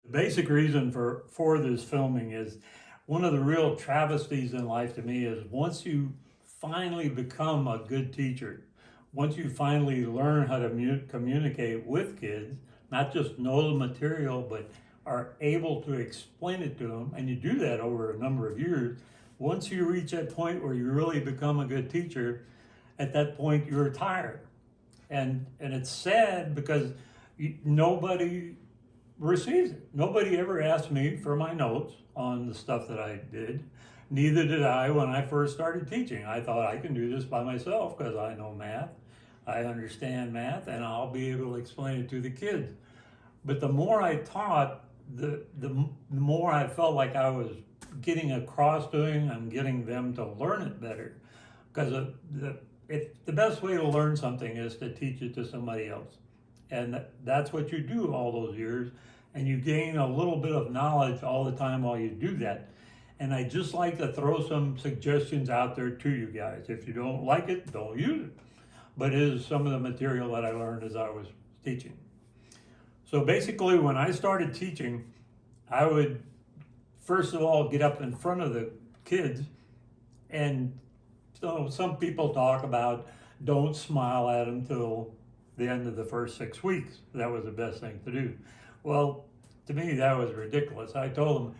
The basic reason for this filming is one of the real travesties in life to me is once you finally become a good teacher, once you finally learn how to communicate with kids, not just know the material, but are able to explain it to them, and you do that over a number of years, once you reach that point where you really become a good teacher, at that point you're tired. And it's sad because nobody receives it. Nobody ever asked me for my notes on the stuff that I did. Neither did I when I first started teaching. I thought I can do this by myself because I know math, I understand math, and I'll be able to explain it to the kids. But the more I taught, the more I felt like I was getting across to them and getting them to learn it better. Because the best way to learn something is to teach it to somebody else. And that's what you do all those years. And you gain a little bit of knowledge all the time while you do that. And I just like to throw some suggestions out there to you guys. If you don't like it, don't use it. But it is some of the material that I learned as I was teaching. So basically, when I started teaching, I would first of all get up in front of the kids, and so some people talk about don't smile at them till the end of the first 6 weeks. That was the best thing to do. Well, to me, that was ridiculous. I told them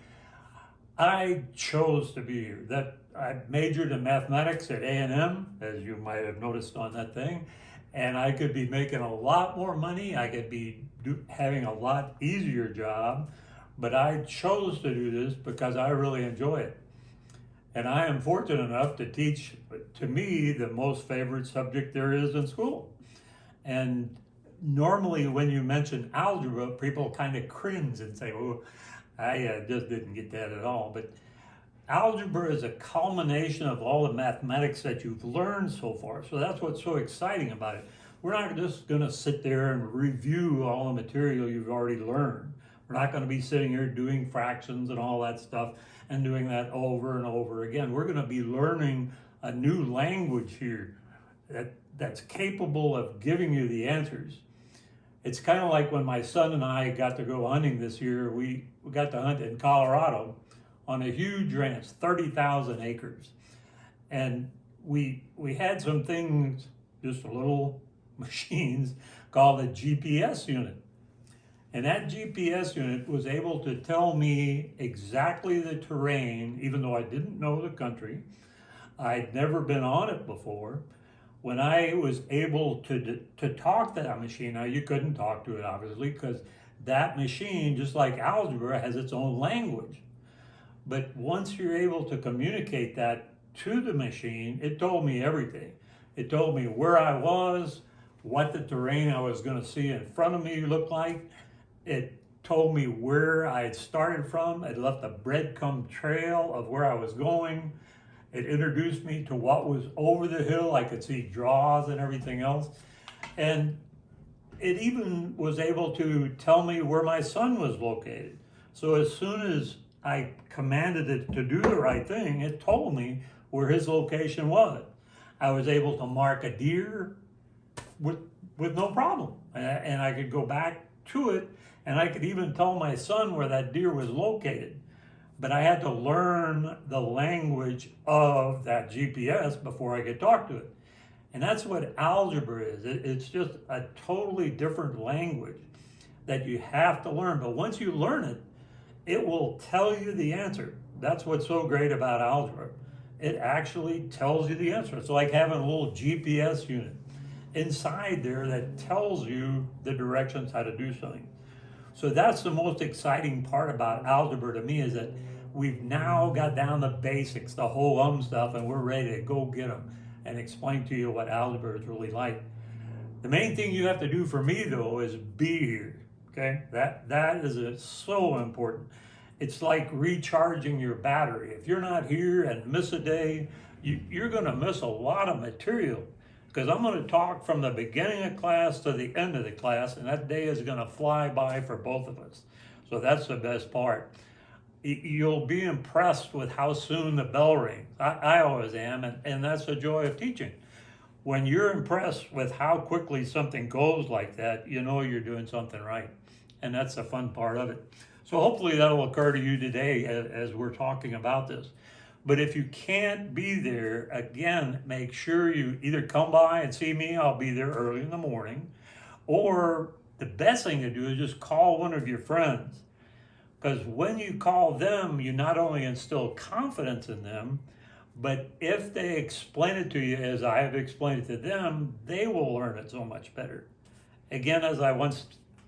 I chose to be here. That I majored in mathematics at A&M, as you might have noticed on that thing, and I could be making a lot more money. I could be having a lot easier job, but I chose to do this because I really enjoy it. And I am fortunate enough to teach, to me, the most favorite subject there is in school. And normally when you mention algebra, people kind of cringe and say, oh, I just didn't get that at all. But algebra is a culmination of all the mathematics that you've learned so far. So that's what's so exciting about it. We're not just going to sit there and review all the material you've already learned. We're not going to be sitting here doing fractions and all that stuff and doing that over and over again. We're going to be learning a new language here that's capable of giving you the answers. It's kind of like when my son and I got to go hunting this year. We got to hunt in Colorado on a huge ranch, 30,000 acres. And we had some things, just little machines called a GPS unit. And that GPS unit was able to tell me exactly the terrain, even though I didn't know the country. I'd never been on it before. When I was able to talk to that machine, now you couldn't talk to it obviously because that machine, just like algebra, has its own language. But once you're able to communicate that to the machine, it told me everything. It told me where I was, what the terrain I was going to see in front of me looked like. It told me where I had started from. It left a breadcrumb trail of where I was going. It introduced me to what was over the hill. I could see draws and everything else. And it even was able to tell me where my son was located. So as soon as I commanded it to do the right thing, it told me where his location was. I was able to mark a deer with no problem. And I could go back to it, and I could even tell my son where that deer was located. But I had to learn the language of that GPS before I could talk to it. And that's what algebra is. It's just a totally different language that you have to learn. But once you learn it, it will tell you the answer. That's what's so great about algebra. It actually tells you the answer. It's like having a little GPS unit inside there that tells you the directions how to do something. So that's the most exciting part about algebra to me, is that we've now got down the basics, the whole stuff, and we're ready to go get them and explain to you what algebra is really like. The main thing you have to do for me, though, is be here. Okay, that is so important. It's like recharging your battery. If you're not here and miss a day, you're going to miss a lot of material, because I'm going to talk from the beginning of class to the end of the class, and that day is going to fly by for both of us. So that's the best part. You'll be impressed with how soon the bell rings. I always am, and that's the joy of teaching. When you're impressed with how quickly something goes like that, you know you're doing something right. And that's the fun part of it. So So hopefully that'll occur to you today as we're talking about this. But if you can't be there, again, make sure you either come by and see me, I'll be there early in the morning, or the best thing to do is just call one of your friends. Because when you call them, you not only instill confidence in them, but if they explain it to you as I have explained it to them, they will learn it so much better. Again, as I once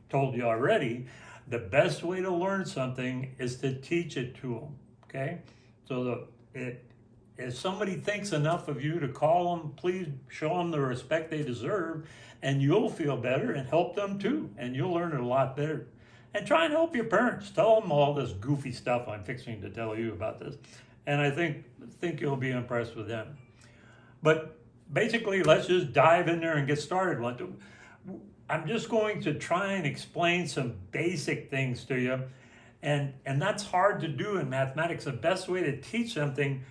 told you already, the best way to learn something is to teach it to them, okay? So if somebody thinks enough of you to call them, please show them the respect they deserve, and you'll feel better and help them too, and you'll learn it a lot better. And try and help your parents. Tell them all this goofy stuff I'm fixing to tell you about this, and I think you'll be impressed with them. But basically, let's just dive in there and get started. I'm just going to try and explain some basic things to you. And that's hard to do in mathematics. The best way to teach something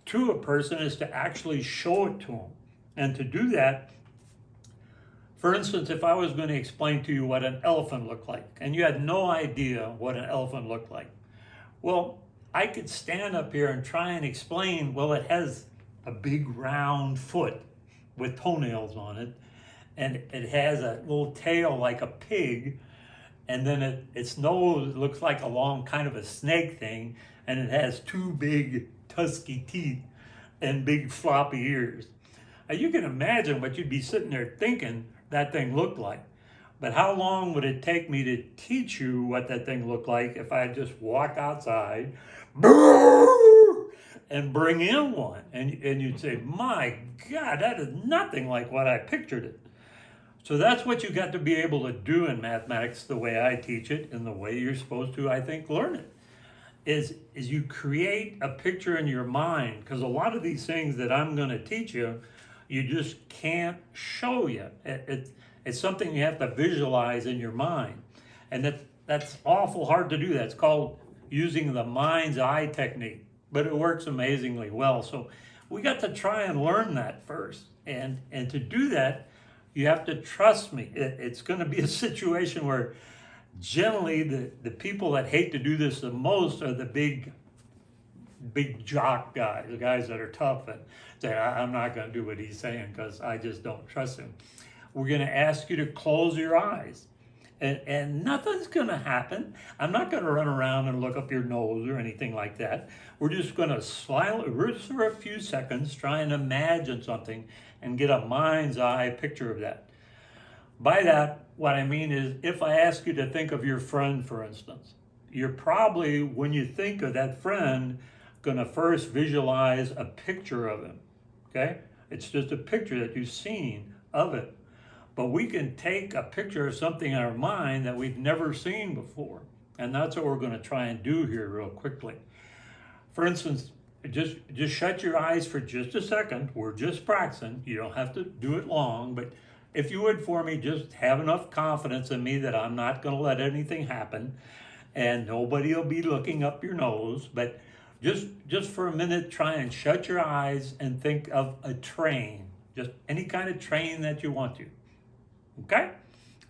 to a person is to actually show it to them. And to do that, for instance, if I was going to explain to you what an elephant looked like, and you had no idea what an elephant looked like, well, I could stand up here and try and explain, well, it has a big round foot with toenails on it, and it has a little tail like a pig, and then its nose looks like a long kind of a snake thing, and it has two big tusky teeth and big floppy ears. Now you can imagine what you'd be sitting there thinking that thing looked like. But how long would it take me to teach you what that thing looked like if I just walk outside and bring in one? And you'd say, my God, that is nothing like what I pictured it. So that's what you got to be able to do in mathematics the way I teach it and the way you're supposed to, I think, learn it. Is you create a picture in your mind, because a lot of these things that I'm going to teach you, you just can't show you. It's something you have to visualize in your mind. And that's awful hard to do. That's called using the mind's eye technique, but it works amazingly well. So we got to try and learn that first. And to do that, you have to trust me. It's going to be a situation where generally the people that hate to do this the most are the big jock guys, the guys that are tough and say, I'm not going to do what he's saying because I just don't trust him. We're going to ask you to close your eyes. And nothing's going to happen. I'm not going to run around and look up your nose or anything like that. We're just going to just for a few seconds, try and imagine something and get a mind's eye picture of that. By that, what I mean is, if I ask you to think of your friend, for instance, you're probably, when you think of that friend, going to first visualize a picture of him, okay? It's just a picture that you've seen of it. But we can take a picture of something in our mind that we've never seen before. And that's what we're going to try and do here real quickly. For instance, just shut your eyes for just a second. We're just practicing. You don't have to do it long, but if you would for me, just have enough confidence in me that I'm not going to let anything happen and nobody will be looking up your nose. But just for a minute, try and shut your eyes and think of a train, just any kind of train that you want to. Okay?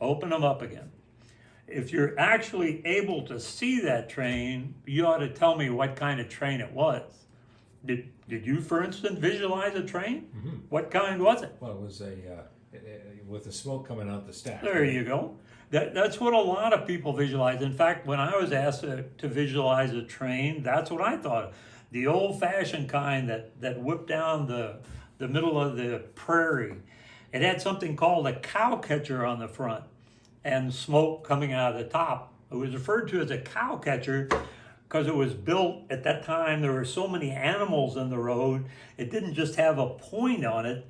Open them up again. If you're actually able to see that train, you ought to tell me what kind of train it was. Did you, for instance, visualize a train? Mm-hmm. What kind was it? Well, it was with the smoke coming out the stack. There you go. That's what a lot of people visualize. In fact, when I was asked to visualize a train, that's what I thought. The old-fashioned kind that whipped down the middle of the prairie. It had something called a cow catcher on the front and smoke coming out of the top. It was referred to as a cow catcher because it was built at that time. There were so many animals in the road. It didn't just have a point on it.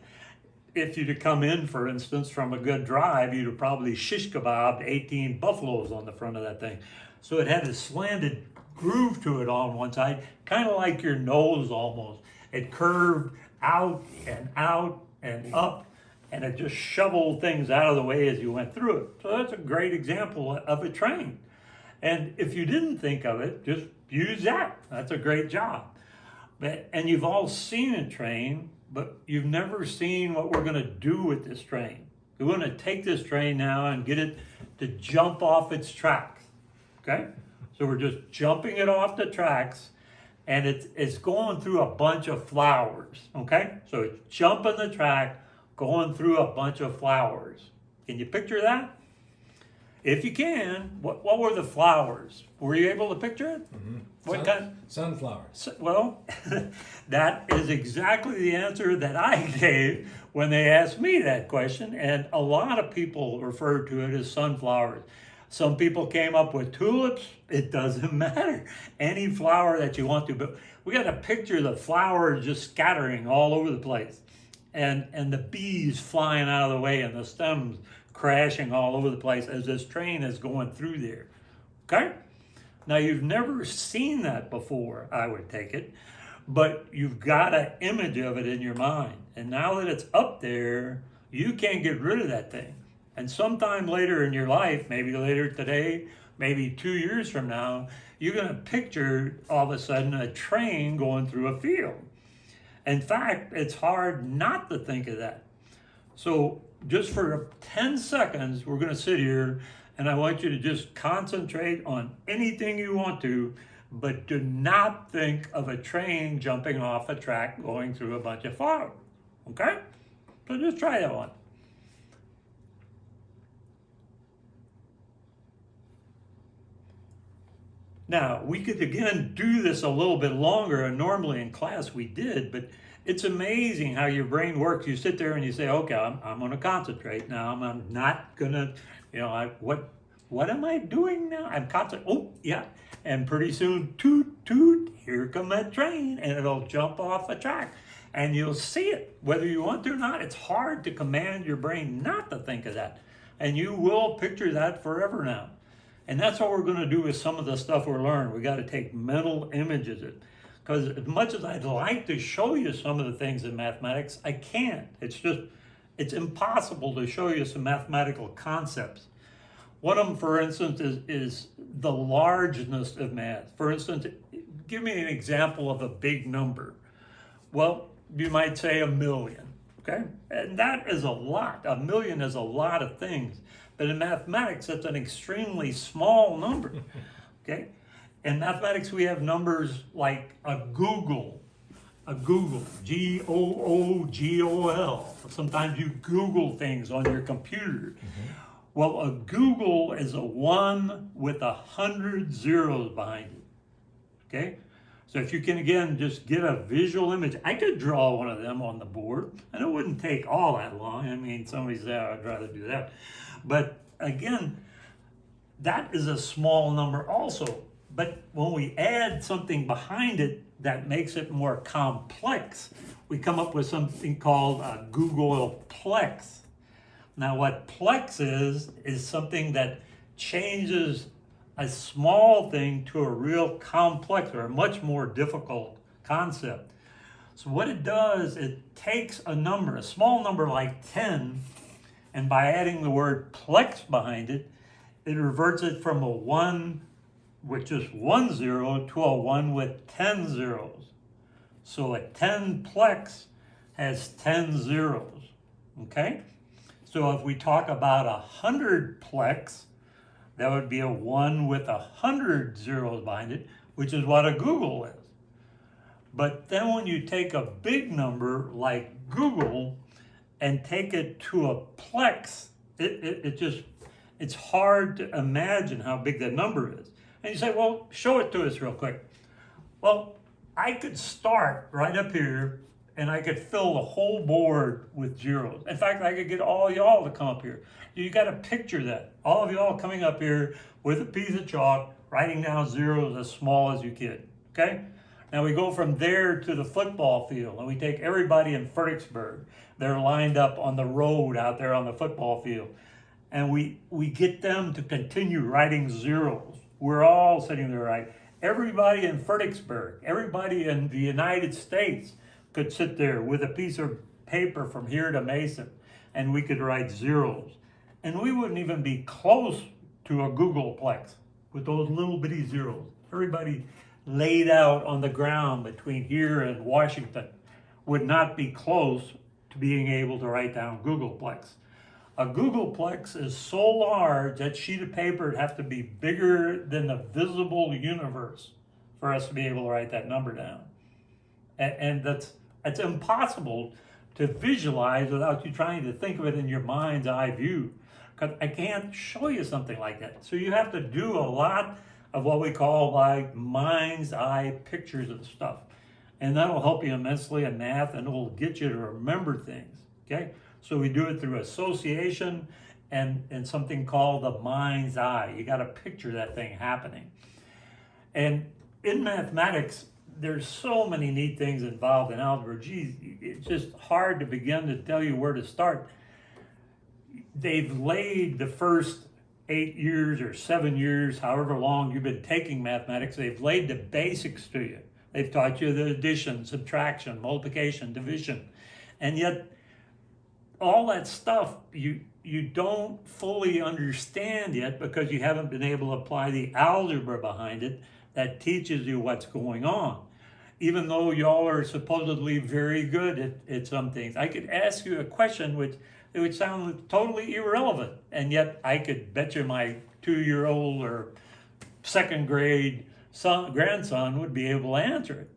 If you'd have come in, for instance, from a good drive, you'd have probably shish kebabbed 18 buffaloes on the front of that thing. So it had a slanted groove to it on one side, kind of like your nose almost. It curved out and up, and it just shoveled things out of the way as you went through it. So that's a great example of a train. And if you didn't think of it, just use that. That's a great job. And you've all seen a train, but you've never seen what we're going to do with this train. We're going to take this train now and get it to jump off its tracks. Okay? So we're just jumping it off the tracks, and it's going through a bunch of flowers, okay? So it's jumping the track, going through a bunch of flowers. Can you picture that? If you can, what were the flowers? Were you able to picture it? Mm-hmm. What kind? Sunflowers. Well, that is exactly the answer that I gave when they asked me that question, and a lot of people referred to it as sunflowers. Some people came up with tulips. It doesn't matter. Any flower that you want to, but we got to picture the flowers just scattering all over the place, and the bees flying out of the way and the stems crashing all over the place as this train is going through there. Okay? Now, you've never seen that before, I would take it, but you've got an image of it in your mind. And now that it's up there, you can't get rid of that thing. And sometime later in your life, maybe later today, maybe 2 years from now, you're going to picture all of a sudden a train going through a field. In fact, it's hard not to think of that. So just for 10 seconds, we're going to sit here, and I want you to just concentrate on anything you want to, but do not think of a train jumping off a track going through a bunch of flowers. Okay? So just try that one. Now, we could again do this a little bit longer, and normally in class we did, but it's amazing how your brain works. You sit there and you say, okay, I'm going to concentrate now. I'm not going to, what am I doing now? I'm concentrating. Oh, yeah. And pretty soon, toot, toot, here come that train, and it'll jump off a track. And you'll see it, whether you want to or not. It's hard to command your brain not to think of that. And you will picture that forever now. And that's what we're going to do with some of the stuff we're learning. We got to take mental images of it. Because as much as I'd like to show you some of the things in mathematics, I can't. It's impossible to show you some mathematical concepts. One of them, for instance, is the largeness of math. For instance, give me an example of a big number. Well, you might say 1,000,000, okay? And that is a lot. 1,000,000 is a lot of things. But in mathematics, that's an extremely small number, okay? In mathematics, we have numbers like a Google, G-O-O-G-O-L. Sometimes you Google things on your computer. Mm-hmm. Well, a Google is a 1 with 100 zeros behind it, okay? So if you can, again, just get a visual image. I could draw one of them on the board, and it wouldn't take all that long. I mean, somebody said, I'd rather do that. But again, that is a small number also. But when we add something behind it that makes it more complex, we come up with something called a Googleplex. Now what plex is something that changes a small thing to a real complex or a much more difficult concept. So what it does, it takes a number, a small number like 10, and by adding the word plex behind it, it reverts it from a 1 with just 1 zero to a 1 with 10 zeros. So a 10 plex has 10 zeros, okay? So if we talk about 100 plex, that would be a 1 with 100 zeros behind it, which is what a Google is. But then when you take a big number like Google and take it to a plex, it's hard to imagine how big that number is. And you say, well, show it to us real quick. Well, I could start right up here and I could fill the whole board with zeros. In fact, I could get all y'all to come up here. You got to picture that. All of y'all coming up here with a piece of chalk, writing down zeros as small as you can, okay? Now we go from there to the football field, and we take everybody in Fredericksburg. They're lined up on the road out there on the football field. And we get them to continue writing zeros. We're all sitting there, right? Everybody in Fredericksburg, everybody in the United States could sit there with a piece of paper from here to Mason, and we could write zeros. And we wouldn't even be close to a Googleplex with those little bitty zeros. Everybody laid out on the ground between here and Washington would not be close to being able to write down Googleplex. A Googleplex is so large, that sheet of paper would have to be bigger than the visible universe for us to be able to write that number down. And that's impossible to visualize without you trying to think of it in your mind's eye view. Because I can't show you something like that. So you have to do a lot of what we call like mind's eye pictures of stuff. And that'll help you immensely in math, and it will get you to remember things, okay? So we do it through association and something called the mind's eye. You got to picture that thing happening. And in mathematics, there's so many neat things involved in algebra. Geez, it's just hard to begin to tell you where to start. They've laid the first 8 years or 7 years, however long you've been taking mathematics, they've laid the basics to you. They've taught you the addition, subtraction, multiplication, division. And yet, all that stuff you don't fully understand yet because you haven't been able to apply the algebra behind it that teaches you what's going on. Even though y'all are supposedly very good at some things. I could ask you a question which it would sound totally irrelevant, and yet I could bet you my 2-year-old or second grade grandson would be able to answer it.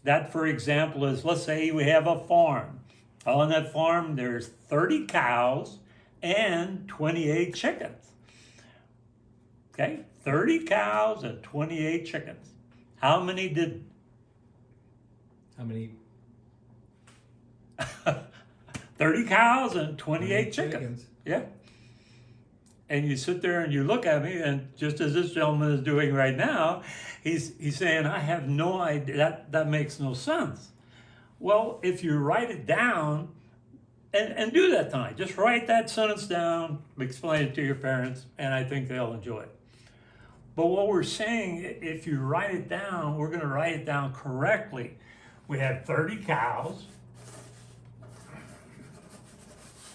That, for example, is, let's say we have a farm. On that farm, there's 30 cows and 28 chickens. Okay, 30 cows and 28 chickens. How many did? How many? 30 cows and 28 chickens. Yeah. And you sit there and you look at me, and just as this gentleman is doing right now, he's saying, I have no idea, that makes no sense. Well, if you write it down, and do that tonight, just write that sentence down, explain it to your parents, and I think they'll enjoy it. But what we're saying, if you write it down, we're going to write it down correctly. We have 30 cows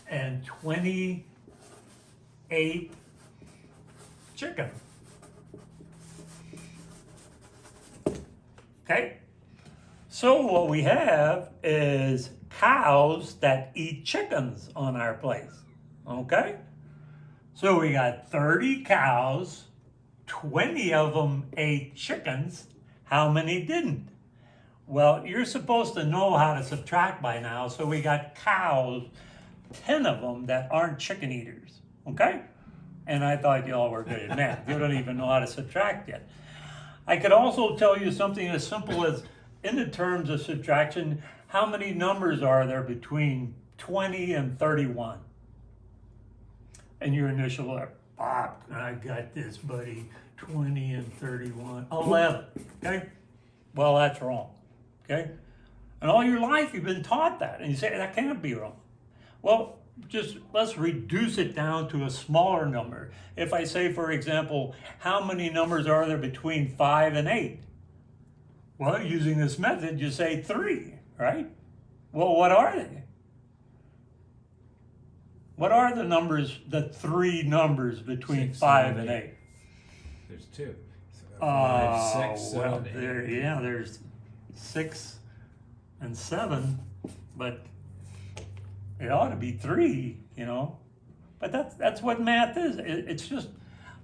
and 28 chickens. Okay? So what we have is cows that eat chickens on our place. Okay? So we got 30 cows, 20 of them ate chickens. How many didn't? Well, you're supposed to know how to subtract by now, so we got cows, 10 of them that aren't chicken eaters, okay? And I thought y'all were good at math. You don't even know how to subtract yet. I could also tell you something as simple as, in the terms of subtraction, how many numbers are there between 20 and 31? And your initial, Bob, I got this, buddy, 20 and 31, 11, okay? Well, that's wrong, okay? And all your life you've been taught that, and you say, that can't be wrong. Well, just let's reduce it down to a smaller number. If I say, for example, how many numbers are there between 5 and 8? Well, using this method, you say 3, right? Well, what are they? What are the numbers, the 3 numbers between 6, 5 7, and 8? There's 2. So 5, 6, 7, well, 8. there's 6 and 7, but it ought to be 3, you know. But that's what math is. It's just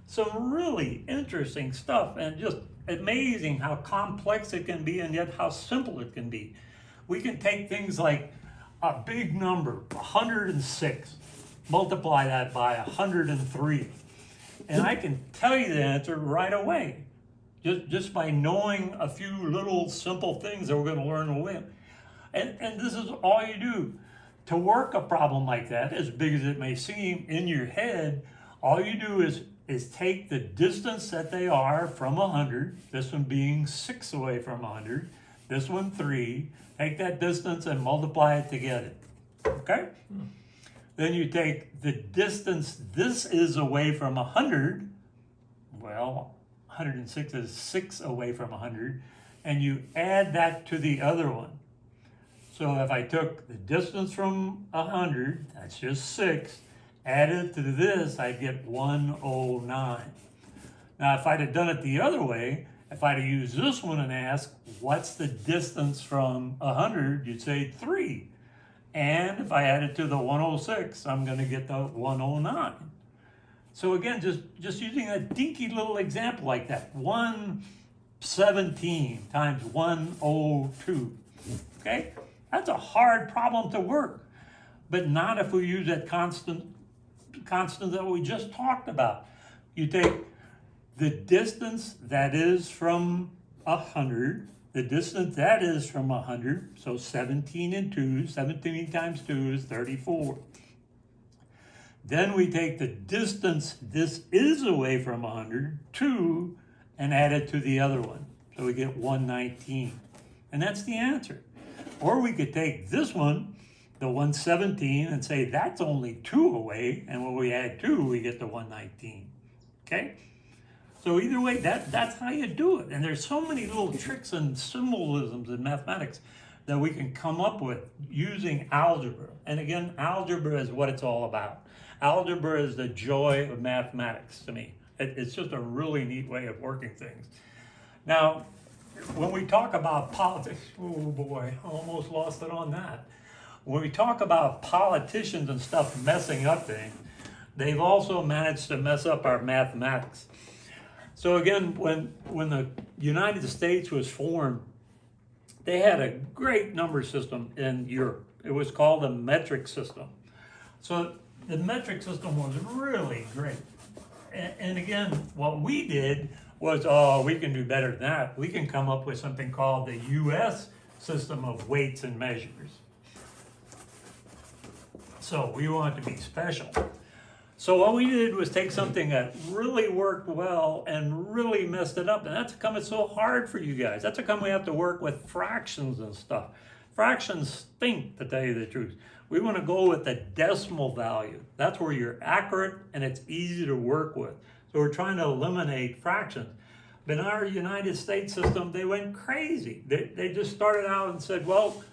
some really interesting stuff, and just amazing how complex it can be and yet how simple it can be. We can take things like a big number, 106, multiply that by 103, and I can tell you the answer right away, just by knowing a few little simple things that we're going to learn away. And this is all you do. To work a problem like that, as big as it may seem in your head, all you do is take the distance that they are from 100, this one being 6 away from 100, this one 3, take that distance and multiply it together, okay? Then you take the distance this is away from 100, well, 106 is 6 away from 100, and you add that to the other one. So if I took the distance from 100, that's just 6, added to this, I'd get 109. Now, if I'd have done it the other way, if I'd have used this one and asked, what's the distance from 100, you'd say 3. And if I add it to the 106, I'm going to get the 109. So again, just using a dinky little example like that, 117 times 102, okay? That's a hard problem to work, but not if we use that constant that we just talked about. You take the distance that is from 100, the distance that is from 100, so 17 and 2, 17 times 2 is 34. Then we take the distance this is away from 100, 2, and add it to the other one. So we get 119. And that's the answer. Or we could take this one, the 117, and say that's only 2 away, and when we add 2, we get the 119. Okay? So either way, that's how you do it. And there's so many little tricks and symbolisms in mathematics that we can come up with using algebra. And again, algebra is what it's all about. Algebra is the joy of mathematics to me. It's just a really neat way of working things. Now, when we talk about politics, oh boy, I almost lost it on that. When we talk about politicians and stuff messing up things, they've also managed to mess up our mathematics. So again, when the United States was formed, they had a great number system in Europe. It was called the metric system. So the metric system was really great. And again, what we did was, oh, we can do better than that. We can come up with something called the US system of weights and measures. So we want to be special. So what we did was take something that really worked well and really messed it up. And that's how come it's so hard for you guys. That's how come we have to work with fractions and stuff. Fractions stink, to tell you the truth. We want to go with the decimal value. That's where you're accurate and it's easy to work with. So we're trying to eliminate fractions. But in our United States system, they went crazy. They just started out and said, well,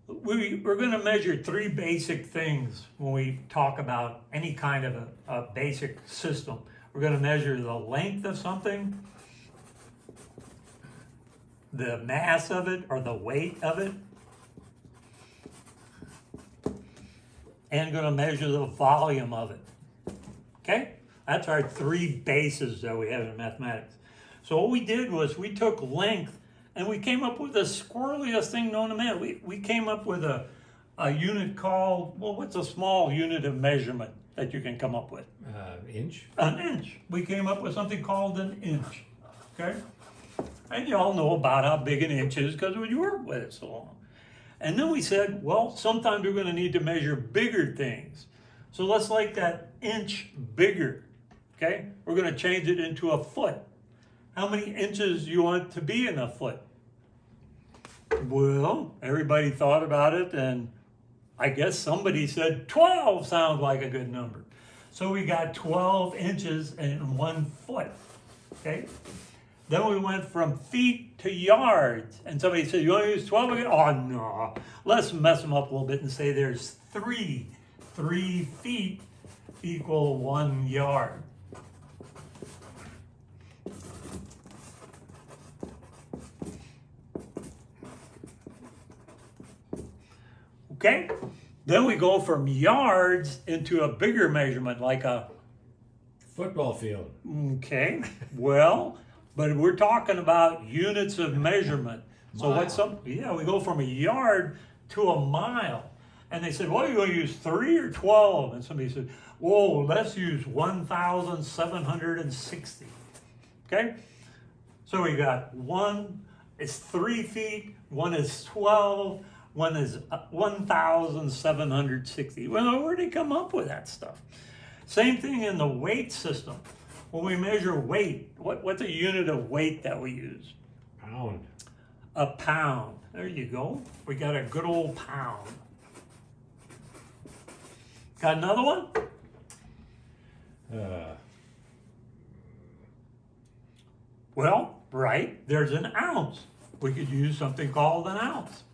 we're going to measure 3 basic things when we talk about any kind of a basic system. We're going to measure the length of something, the mass of it or the weight of it, and going to measure the volume of it. Okay? That's our 3 bases that we have in mathematics. So what we did was we took length and we came up with the squirreliest thing known to man. We came up with a unit called, well, what's a small unit of measurement that you can come up with? Inch? An inch. We came up with something called an inch. Okay? And you all know about how big an inch is because you work with it so long. And then we said, well, sometimes we're going to need to measure bigger things. So let's make that inch bigger. Okay? We're going to change it into a foot. How many inches do you want to be in a foot? Well, everybody thought about it, and I guess somebody said 12 sounds like a good number. So we got 12 inches in 1 foot. Okay? Then we went from feet to yards. And somebody said, you want to use 12 again? Oh, no. Let's mess them up a little bit and say there's 3. 3 feet equal 1 yard. Okay? Then we go from yards into a bigger measurement, like a Football field. okay, well, but we're talking about units of measurement. So Mile. what's up? Yeah, we go from a yard to a mile. And they said, well, you going to use 3 or 12? And somebody said, whoa, let's use 1,760. Okay? So we got 1 is 3 feet, 1 is 12, 1 is 1,760. Well, where did they come up with that stuff? Same thing in the weight system. When we measure weight, what's a unit of weight that we use? Pound. A pound. There you go. We got a good old pound. Got another one? Well, right, there's an ounce. We could use something called an ounce.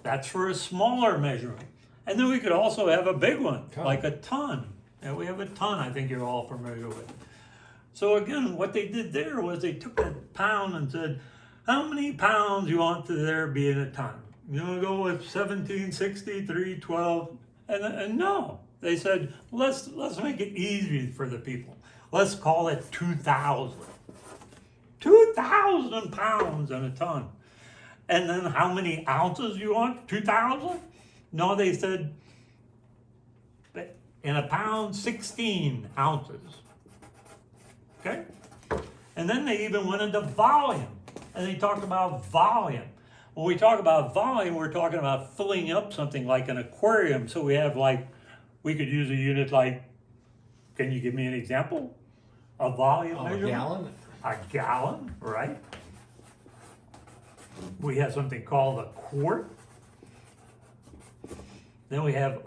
That's for a smaller measurement. And then we could also have a big one, Ton. like a ton. And we have a ton, I think you're all familiar with. So again, what they did there was they took that pound and said, how many pounds you want there be in a ton? You want to go with 1760, 312? And no, they said, let's make it easy for the people. Let's call it 2,000. 2,000 pounds in a ton. And then how many ounces you want? 2,000? No, they said, in a pound, 16 ounces. Okay? And then they even went into volume. And they talked about volume. When we talk about volume, we're talking about filling up something like an aquarium. So we have we could use a unit like, can you give me an example? A volume measurement? A gallon? A gallon, right? We have something called a quart. Then we have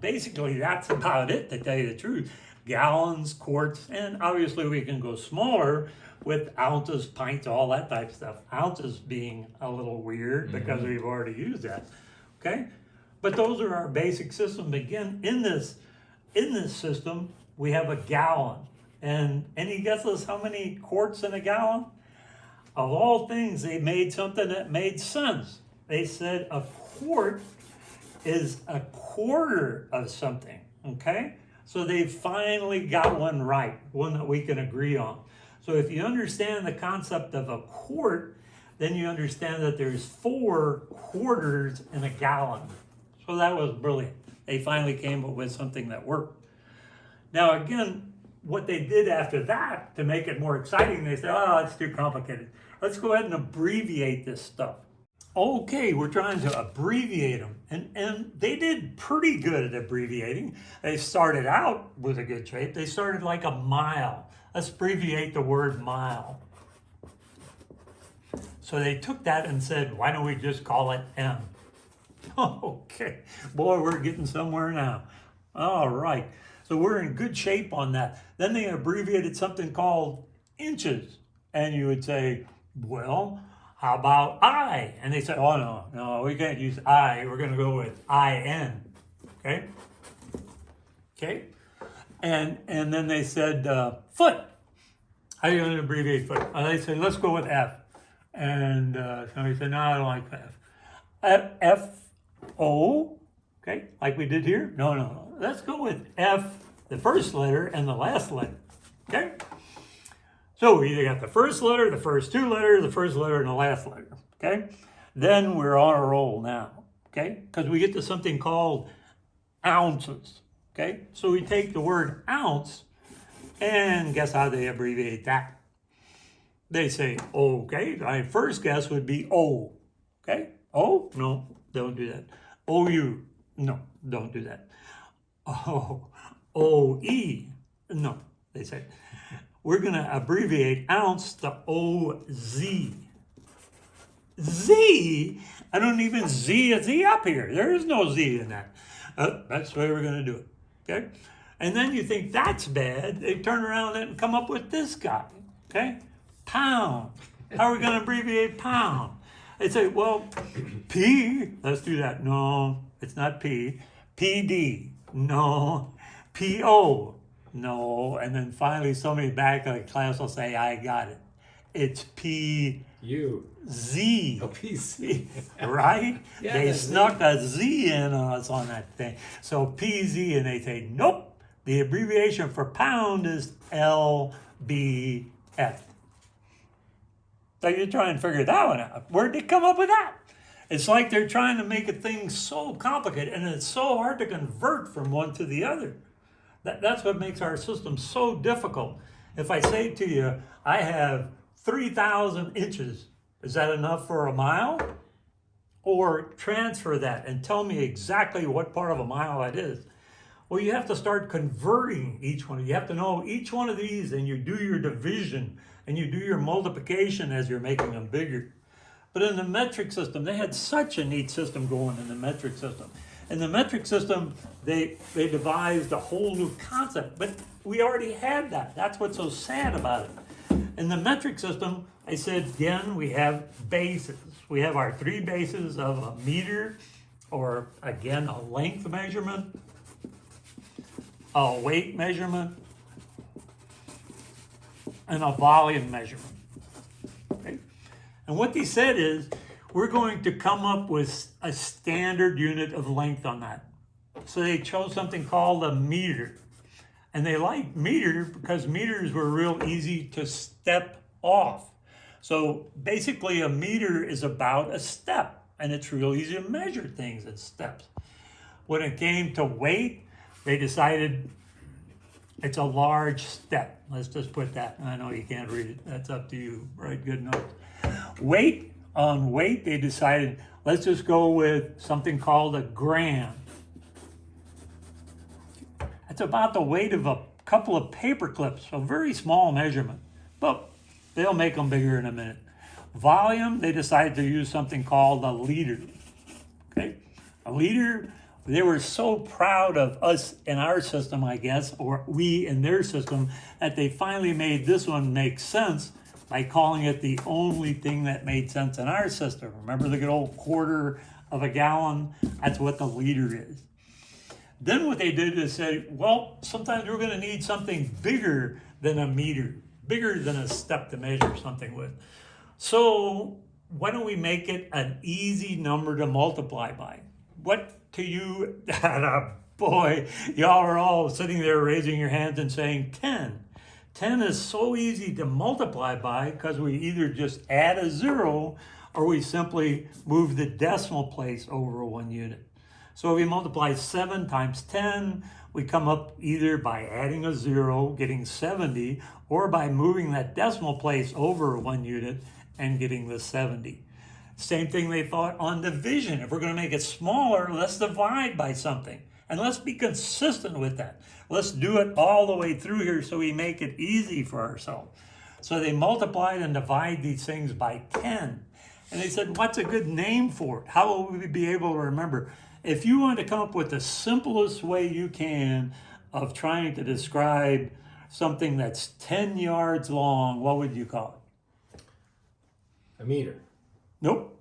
basically that's about it, to tell you the truth. Gallons, quarts, and obviously we can go smaller with ounces, pints, all that type of stuff. Ounces being a little weird because we've already used that, okay? But those are our basic systems. Again, in this system, we have a gallon. And any guesses how many quarts in a gallon? Of all things, they made something that made sense. They said a quart is a quarter of something, okay? So they finally got one right, one that we can agree on. So if you understand the concept of a quart, then you understand that there's 4 quarters in a gallon. So that was brilliant. They finally came up with something that worked. Now again, what they did after that to make it more exciting, they said, oh, it's too complicated. Let's go ahead and abbreviate this stuff. Okay, we're trying to abbreviate them. And they did pretty good at abbreviating. They started out with a good shape. They started like a mile. Let's abbreviate the word mile. So they took that and said, why don't we just call it M? Okay, boy, we're getting somewhere now. All right, so we're in good shape on that. Then they abbreviated something called inches. And you would say, well, how about I? And they said, oh, no, we can't use I. We're going to go with IN. Okay? Okay? And then they said, foot. How are you going to abbreviate foot? They said, let's go with F. And somebody said, no, I don't like F. F-O, okay, like we did here? No. Let's go with F, the first letter, and the last letter. Okay? So we either got the first letter, the first 2 letters, the first letter, and the last letter. Okay? Then we're on a roll now. Okay? Because we get to something called ounces. Okay? So we take the word ounce, and guess how they abbreviate that? They say, okay, my first guess would be O. Okay? O? No, don't do that. O-U? No, don't do that. Oh, O-E? No, they say. We're going to abbreviate ounce to O-Z. Z? I don't even Z a Z up here. There is no Z in that. That's the way we're going to do it. Okay? And then you think that's bad. They turn around and come up with this guy. Okay? Pound. How are we going to abbreviate pound? They say, well, P. Let's do that. No, it's not P. PD. No. P-O. No. And then finally somebody back in the class will say, I got it. It's P-Z. Oh, PC. Right? Yeah, they that's snuck a Z in on us on that thing. So PZ, and they say, nope. The abbreviation for pound is LBF. So you try and figure that one out. Where'd they come up with that? It's like they're trying to make a thing so complicated, and it's so hard to convert from one to the other. That's what makes our system so difficult. If I say to you, I have 3,000 inches, is that enough for a mile? Or transfer that and tell me exactly what part of a mile that is. Well, you have to start converting each one. You have to know each one of these, and you do your division and you do your multiplication as you're making them bigger. But in the metric system, they had such a neat system going in the metric system. In the metric system, they devised a whole new concept, but we already had that. That's what's so sad about it. In the metric system, I said, again, we have bases. We have our 3 bases of a meter, or again, a length measurement, a weight measurement, and a volume measurement. Okay? And what they said is, we're going to come up with a standard unit of length on that. So they chose something called a meter. And they liked meter because meters were real easy to step off. So basically a meter is about a step, and it's real easy to measure things in steps. When it came to weight, they decided it's a large step. Let's just put that. I know you can't read it. That's up to you. Write good notes. Weight, on weight, they decided, let's just go with something called a gram. It's about the weight of a couple of paper clips, a very small measurement, but they'll make them bigger in a minute. Volume, they decided to use something called a liter. Okay, a liter, they were so proud of us in our system, I guess, or we in their system, that they finally made this one make sense by calling it the only thing that made sense in our system. Remember the good old quarter of a gallon? That's what the liter is. Then what they did is say, well, sometimes we're going to need something bigger than a meter, bigger than a step to measure something with. So why don't we make it an easy number to multiply by? What to you, boy, y'all are all sitting there raising your hands and saying 10. 10 is so easy to multiply by because we either just add a zero or we simply move the decimal place over one unit. So we multiply 7 times 10, we come up either by adding a zero, getting 70, or by moving that decimal place over one unit and getting the 70. Same thing they thought on division. If we're going to make it smaller, let's divide by something. And let's be consistent with that. Let's do it all the way through here so we make it easy for ourselves. So they multiplied and divide these things by 10. And they said, what's a good name for it? How will we be able to remember? If you want to come up with the simplest way you can of trying to describe something that's 10 yards long, what would you call it? A meter. Nope.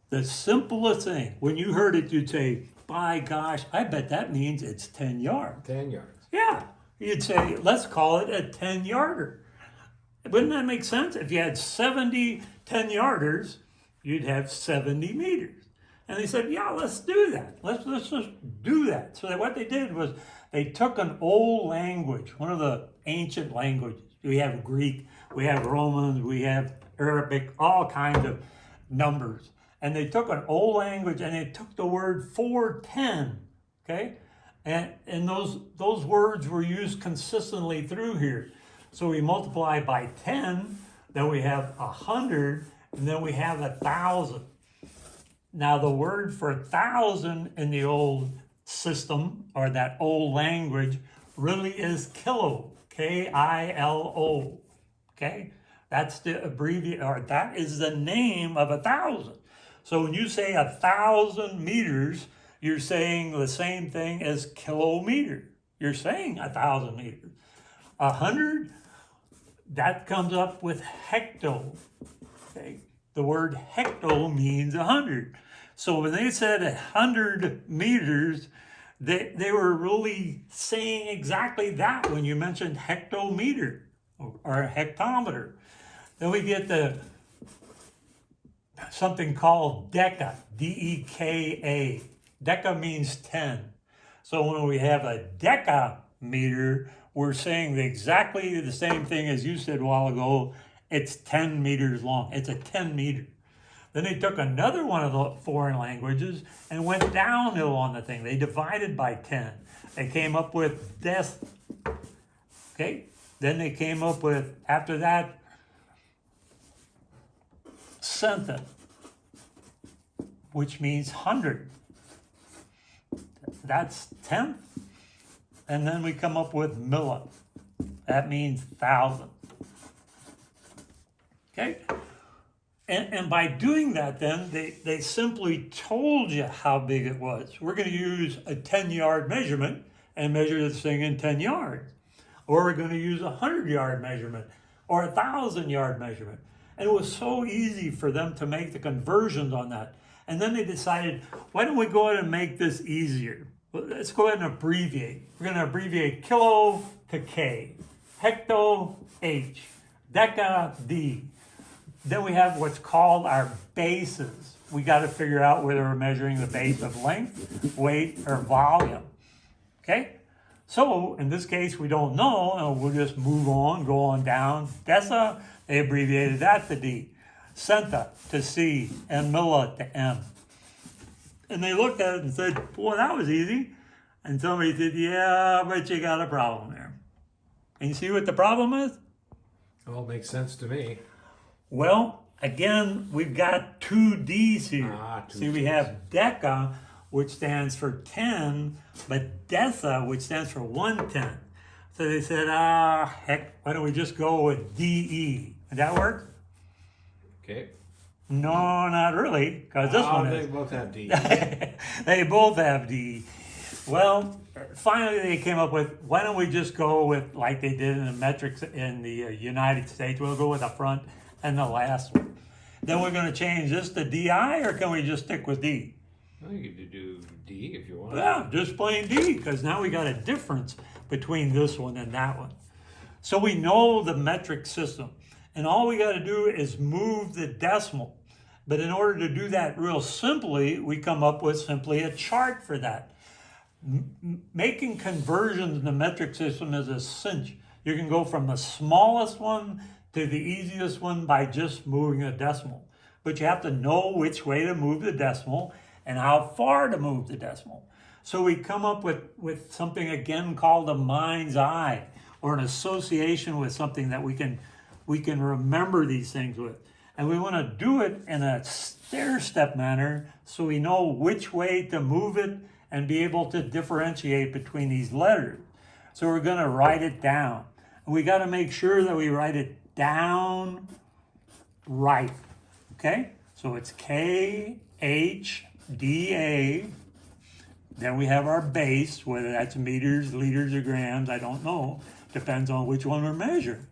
The simplest thing. When you heard it, you'd say, by gosh, I bet that means it's 10 yards. 10 yards. Yeah. You'd say, let's call it a 10-yarder. Wouldn't that make sense? If you had 70 10-yarders, you'd have 70 meters. And they said, yeah, let's do that. Let's just do that. So what they did was they took an old language, one of the ancient languages. We have Greek, we have Romans, we have Arabic, all kinds of numbers. And they took an old language and they took the word 410, okay? And those words were used consistently through here. So we multiply by 10, then we have 100, and then we have 1,000. Now the word for 1,000 in the old system, or that old language, really is kilo, K-I-L-O, okay? That's the abbreviation, or that is the name of 1,000. So when you say 1,000 meters, you're saying the same thing as kilometer. You're saying 1,000 meters. 100, that comes up with hecto, okay? The word hecto means 100. So when they said 100 meters, they were really saying exactly that when you mentioned hectometer or hectometer. Then we get something called deca, D-E-K-A. Deca means 10. So when we have a decameter, we're saying exactly the same thing as you said a while ago. It's 10 meters long. It's a 10 meter. Then they took another one of the foreign languages and went downhill on the thing. They divided by 10. They came up with des. Okay? Then they came up with, after that, centa, which means 100. That's 10th. And then we come up with milla. That means 1,000. Okay? And by doing that, then, they simply told you how big it was. We're going to use a 10-yard measurement and measure this thing in 10 yards. Or we're going to use a 100-yard measurement or a 1,000-yard measurement. And it was so easy for them to make the conversions on that. And then they decided, why don't we go ahead and make this easier? Let's go ahead and abbreviate. We're going to abbreviate kilo to K, hecto H, deca D, Then we have what's called our bases. We got to figure out whether we're measuring the base of length, weight, or volume. Okay? So in this case, we don't know, and we'll just move on, go on down. Desa, they abbreviated that to D. Centa to C, and milla to M. And they looked at it and said, boy, that was easy. And somebody said, yeah, but you got a problem there. And you see what the problem is? All makes sense to me. Well, again, we've got two D's here. See, we have deca, which stands for 10, but desa, which stands for 1/10. So they said, heck, why don't we just go with DE? Would that work? Okay. No, not really, because this one They is. both have D. They both have D. Well, finally they came up with, why don't we just go with, like they did in the metrics in the United States, we'll go with the front and the last one. Then we're going to change this to DI, or can we just stick with D? Well, you could do D if you want. Yeah, just plain D, because now we got a difference between this one and that one. So we know the metric system, and all we got to do is move the decimal. But in order to do that real simply, we come up with simply a chart for that. Making conversions in the metric system is a cinch. You can go from the smallest one to the easiest one by just moving a decimal. But you have to know which way to move the decimal and how far to move the decimal. So we come up with something again called a mind's eye, or an association with something that we can remember these things with. And we want to do it in a stair-step manner so we know which way to move it and be able to differentiate between these letters. So we're going to write it down. And we got to make sure that we write it down right. Okay? So it's K, H, D, A. Then we have our base, whether that's meters, liters, or grams, I don't know. Depends on which one we're measuring.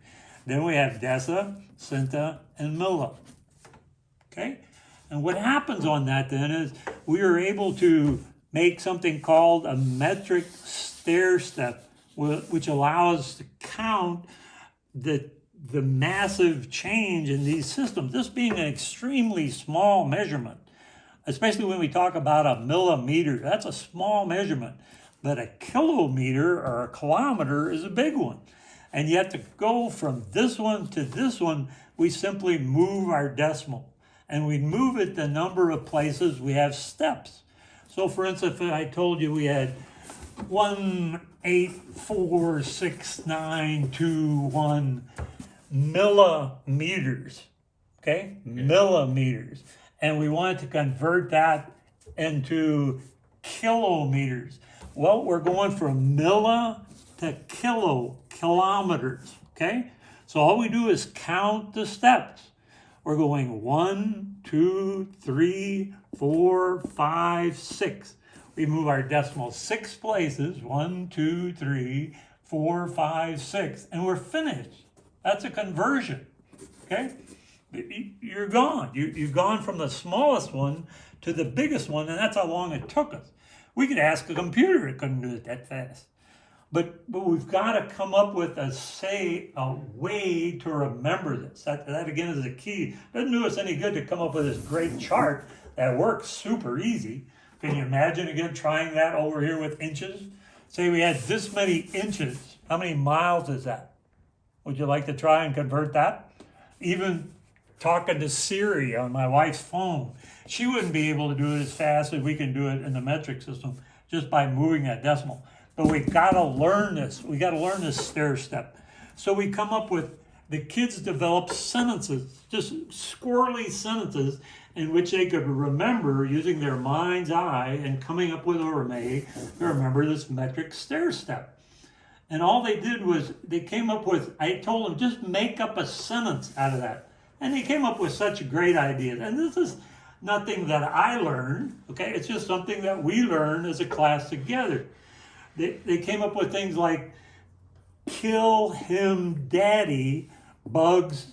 Then we have desa, centa, and milla. Okay? And what happens on that then is we are able to make something called a metric stair step, which allows us to count the massive change in these systems. This being an extremely small measurement, especially when we talk about a millimeter, that's a small measurement. But a kilometer or a kilometer is a big one. And yet to go from this one to this one, we simply move our decimal. And we move it the number of places we have steps. So for instance, if I told you we had 1846921 millimeters, okay? Millimeters. And we wanted to convert that into kilometers. Well, we're going from milli to kilometers, okay? So all we do is count the steps. We're going 1, 2, 3, 4, 5, 6. We move our decimal 6 places, 1, 2, 3, 4, 5, 6, and we're finished. That's a conversion, okay? You're gone. You've gone from the smallest one to the biggest one, and that's how long it took us. We could ask a computer, it couldn't do it that fast. But we've got to come up with a way to remember this. That again is the key. Doesn't do us any good to come up with this great chart that works super easy. Can you imagine again trying that over here with inches? Say we had this many inches. How many miles is that? Would you like to try and convert that? Even talking to Siri on my wife's phone, she wouldn't be able to do it as fast as we can do it in the metric system just by moving that decimal. But we've got to learn this. We got to learn this stair step. So we come up with, the kids develop sentences, just squirrely sentences in which they could remember using their mind's eye and coming up with a way to remember this metric stair step. And all they did was they came up with, I told them, just make up a sentence out of that. And they came up with such great ideas. And this is nothing that I learned, okay? It's just something that we learned as a class together. They came up with things like, kill him daddy, bugs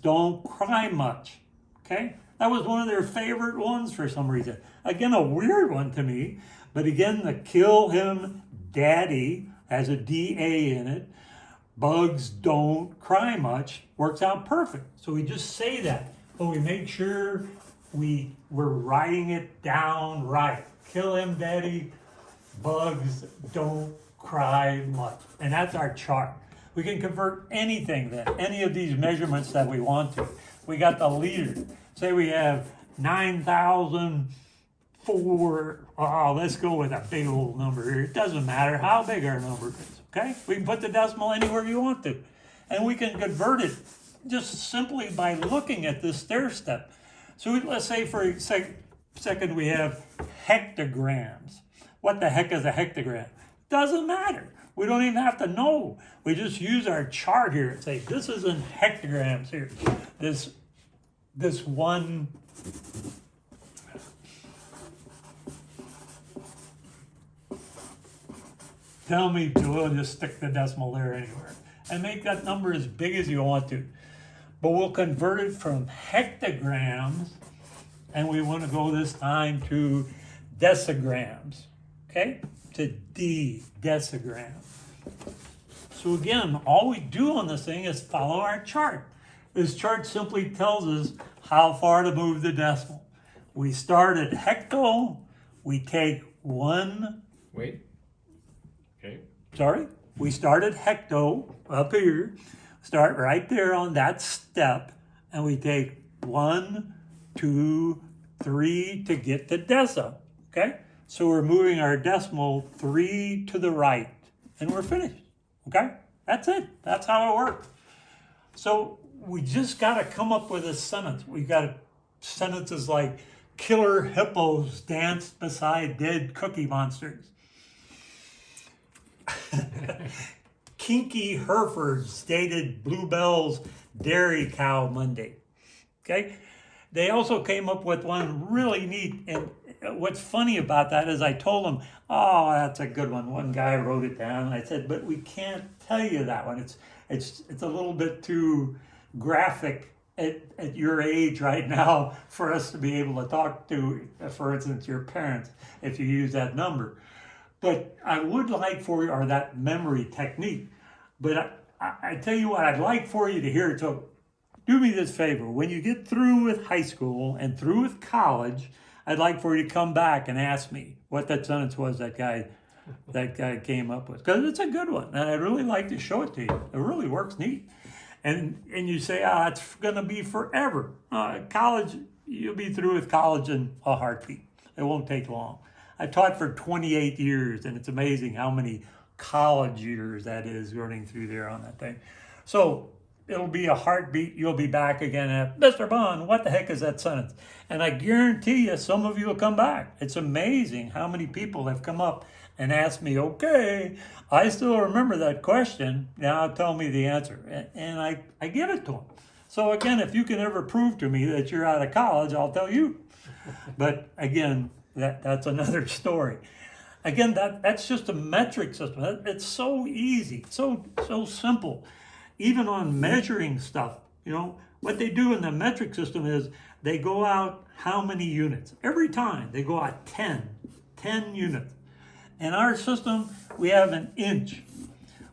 don't cry much, okay? That was one of their favorite ones for some reason. Again, a weird one to me, but again, the kill him daddy has a D-A in it. bugs don't cry much, works out perfect. So we just say that, but we make sure we're writing it down right. Kill him, Daddy. Bugs don't cry much. And that's our chart. We can convert anything then, any of these measurements that we want to. We got the liters. Say we have 9,004. Oh, let's go with a big old number here. It doesn't matter how big our number is, okay? We can put the decimal anywhere you want to. And we can convert it just simply by looking at this stair step. So let's say for a second we have hectograms. What the heck is a hectogram? Doesn't matter. We don't even have to know. We just use our chart here and say, this is in hectograms here. This one, tell me, Joel, just stick the decimal there anywhere. And make that number as big as you want to. But we'll convert it from hectograms, and we want to go this time to decigrams, okay? To decigram. So again, all we do on this thing is follow our chart. This chart simply tells us how far to move the decimal. We start at hecto, we take one. Wait. Okay. Sorry, we start at hecto up here, start right there on that step, and we take 1, 2, 3 to get to deci, okay? So we're moving our decimal 3 to the right, and we're finished, okay? That's it. That's how it works. So we just got to come up with a sentence. We got sentences like, killer hippos danced beside dead cookie monsters. Kinky Herefords dated Bluebell's dairy cow Monday. Okay? They also came up with one really neat, and what's funny about that is I told them, oh, that's a good one. One guy wrote it down. I said, but we can't tell you that one. It's a little bit too graphic at your age right now for us to be able to talk to, for instance, your parents, if you use that number. But I would like for you, or that memory technique, but I tell you what, I'd like for you to hear it. So do me this favor. When you get through with high school and through with college, I'd like for you to come back and ask me what that sentence was that guy came up with. Because it's a good one. And I'd really like to show it to you. It really works neat. And you say, it's going to be forever. College, you'll be through with college in a heartbeat. It won't take long. I taught for 28 years, and it's amazing how many college years that is running through there on that thing. So it'll be a heartbeat. You'll be back again at, Mr. Bonn, what the heck is that sentence? And I guarantee you some of you will come back. It's amazing how many people have come up and asked me, okay, I still remember that question. Now tell me the answer. And I give it to them. So again, if you can ever prove to me that you're out of college, I'll tell you. But again, that's another story. Again, that's just a metric system. It's so easy, so simple. Even on measuring stuff, what they do in the metric system is they go out how many units? Every time they go out 10 units. In our system, we have an inch.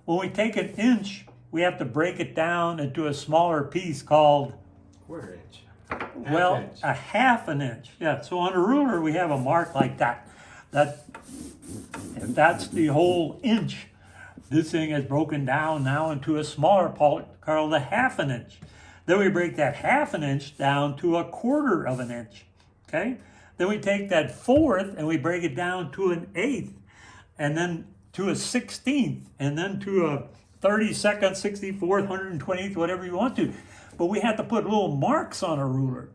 When we take an inch, we have to break it down into a smaller piece called quarter inch. Inch. A half an inch. Yeah. So on a ruler, we have a mark like that. That's the whole inch. This thing is broken down now into a smaller part called a half an inch. Then we break that half an inch down to a quarter of an inch. Okay. Then we take that fourth and we break it down to an eighth, and then to a 16th, and then to a 32nd, 64th, 120th, whatever you want to. But we have to put little marks on a ruler,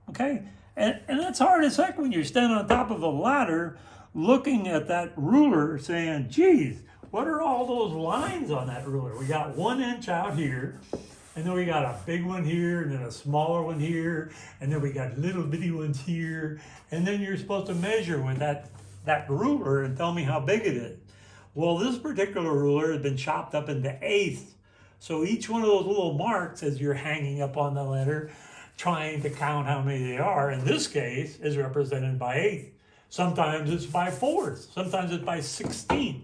okay? And that's hard as heck when you're standing on top of a ladder looking at that ruler saying, geez, what are all those lines on that ruler? We got 1 inch out here, and then we got a big one here, and then a smaller one here, and then we got little bitty ones here, and then you're supposed to measure with that ruler and tell me how big it is. Well, this particular ruler has been chopped up into eighths. So each one of those little marks as you're hanging up on the ladder, trying to count how many they are, in this case, is represented by eighth. Sometimes it's by fourths. Sometimes it's by 16th.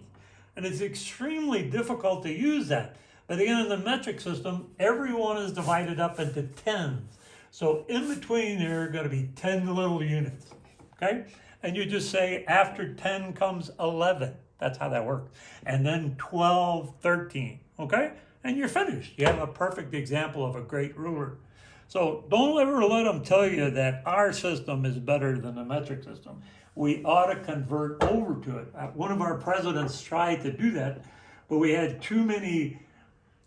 And it's extremely difficult to use that. But again, in the metric system, everyone is divided up into tens. So in between there are going to be 10 little units, okay? And you just say after 10 comes 11. That's how that works. And then 12, 13, okay? And you're finished. You have a perfect example of a great ruler. So don't ever let them tell you that our system is better than the metric system. We ought to convert over to it. One of our presidents tried to do that, but we had too many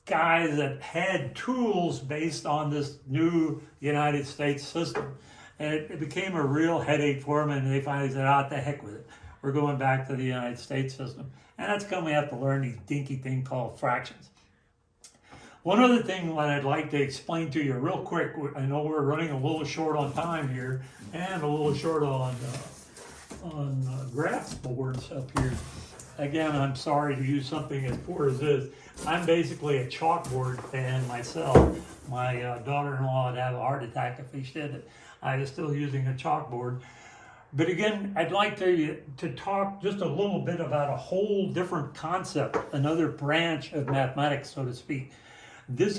guys that had tools based on this new United States system. And it became a real headache for them, and they finally said, the heck with it. We're going back to the United States system. And that's when we have to learn these dinky thing called fractions. One other thing that I'd like to explain to you real quick, I know we're running a little short on time here, and a little short on graph boards up here. Again, I'm sorry to use something as poor as this. I'm basically a chalkboard fan myself. My daughter-in-law would have a heart attack if he did it. I was still using a chalkboard. But again, I'd like to talk just a little bit about a whole different concept, another branch of mathematics, so to speak. This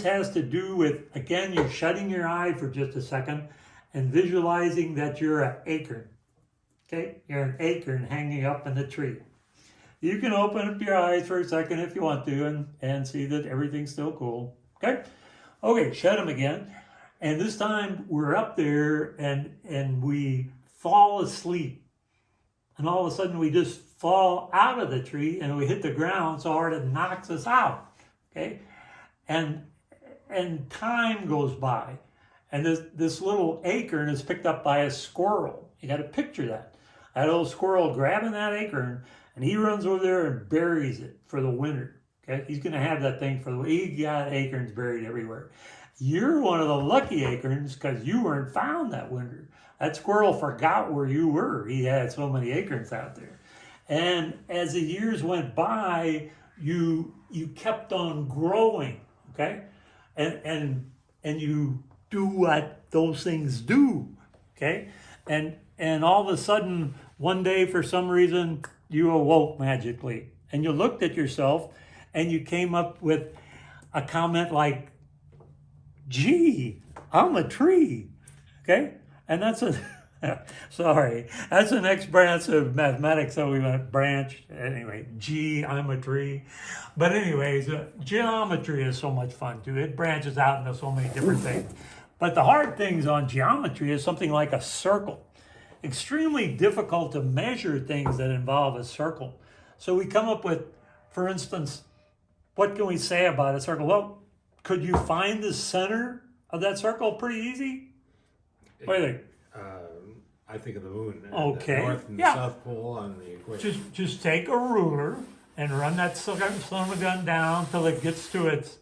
has to do with, again, you're shutting your eye for just a second and visualizing that you're an acorn. Okay, you're an acorn hanging up in the tree. You can open up your eyes for a second if you want to and see that everything's still cool. Okay, shut them again. And this time we're up there and we fall asleep. And all of a sudden we just fall out of the tree and we hit the ground so hard it knocks us out. Okay? And time goes by. And this little acorn is picked up by a squirrel. You got to picture that. That little squirrel grabbing that acorn, and he runs over there and buries it for the winter. Okay, he's going to have that thing for the winter. He got acorns buried everywhere. You're one of the lucky acorns because you weren't found that winter. That squirrel forgot where you were. He had so many acorns out there. And as the years went by, you kept on growing. Okay, and you do what those things do. Okay, and all of a sudden, one day, for some reason, you awoke magically. And you looked at yourself and you came up with a comment like, gee, I'm a tree. Okay? And that's that's the next branch of mathematics. So we went branch. Anyway, gee, I'm a tree. But anyways, geometry is so much fun too. It branches out into so many different things. But the hard things on geometry is something like a circle. Extremely difficult to measure things that involve a circle. So we come up with, for instance, what can we say about a circle? Well, could you find the center of that circle pretty easy? What do you think? I think of the moon. Okay. The North and the South Pole on the equator. Just take a ruler and run that son of a gun down till it gets to its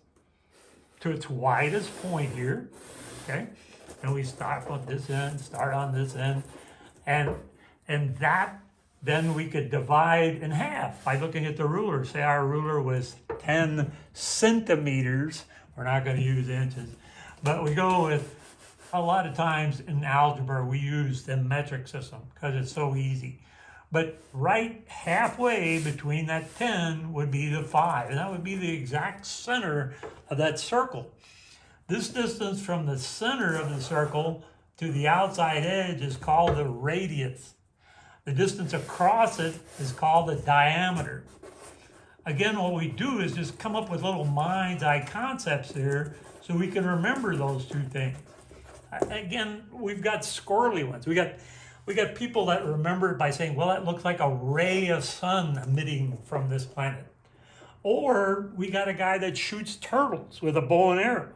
widest point here. Okay? And we start on this end, start on this end. And that, then we could divide in half by looking at the ruler. Say our ruler was 10 centimeters. We're not going to use inches. But we go with, a lot of times in algebra, we use the metric system because it's so easy. But right halfway between that 10 would be the 5. And that would be the exact center of that circle. This distance from the center of the circle to the outside edge is called the radius. The distance across it is called the diameter. Again, what we do is just come up with little mind's eye concepts here so we can remember those two things. Again, we've got squirrely ones. We got people that remember it by saying, well, that looks like a ray of sun emitting from this planet. Or we got a guy that shoots turtles with a bow and arrow.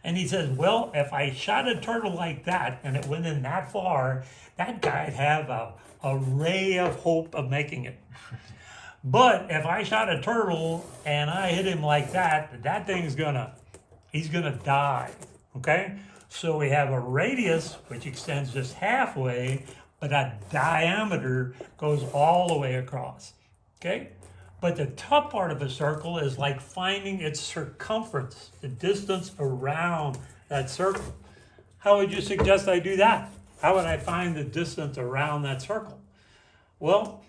And he says, well, if I shot a turtle like that and it went in that far, that guy'd have a ray of hope of making it. But if I shot a turtle and I hit him like that, that thing's he's gonna die, okay? So we have a radius, which extends just halfway, but a diameter goes all the way across, okay? But the top part of a circle is like finding its circumference, the distance around that circle. How would you suggest I do that? How would I find the distance around that circle? Well,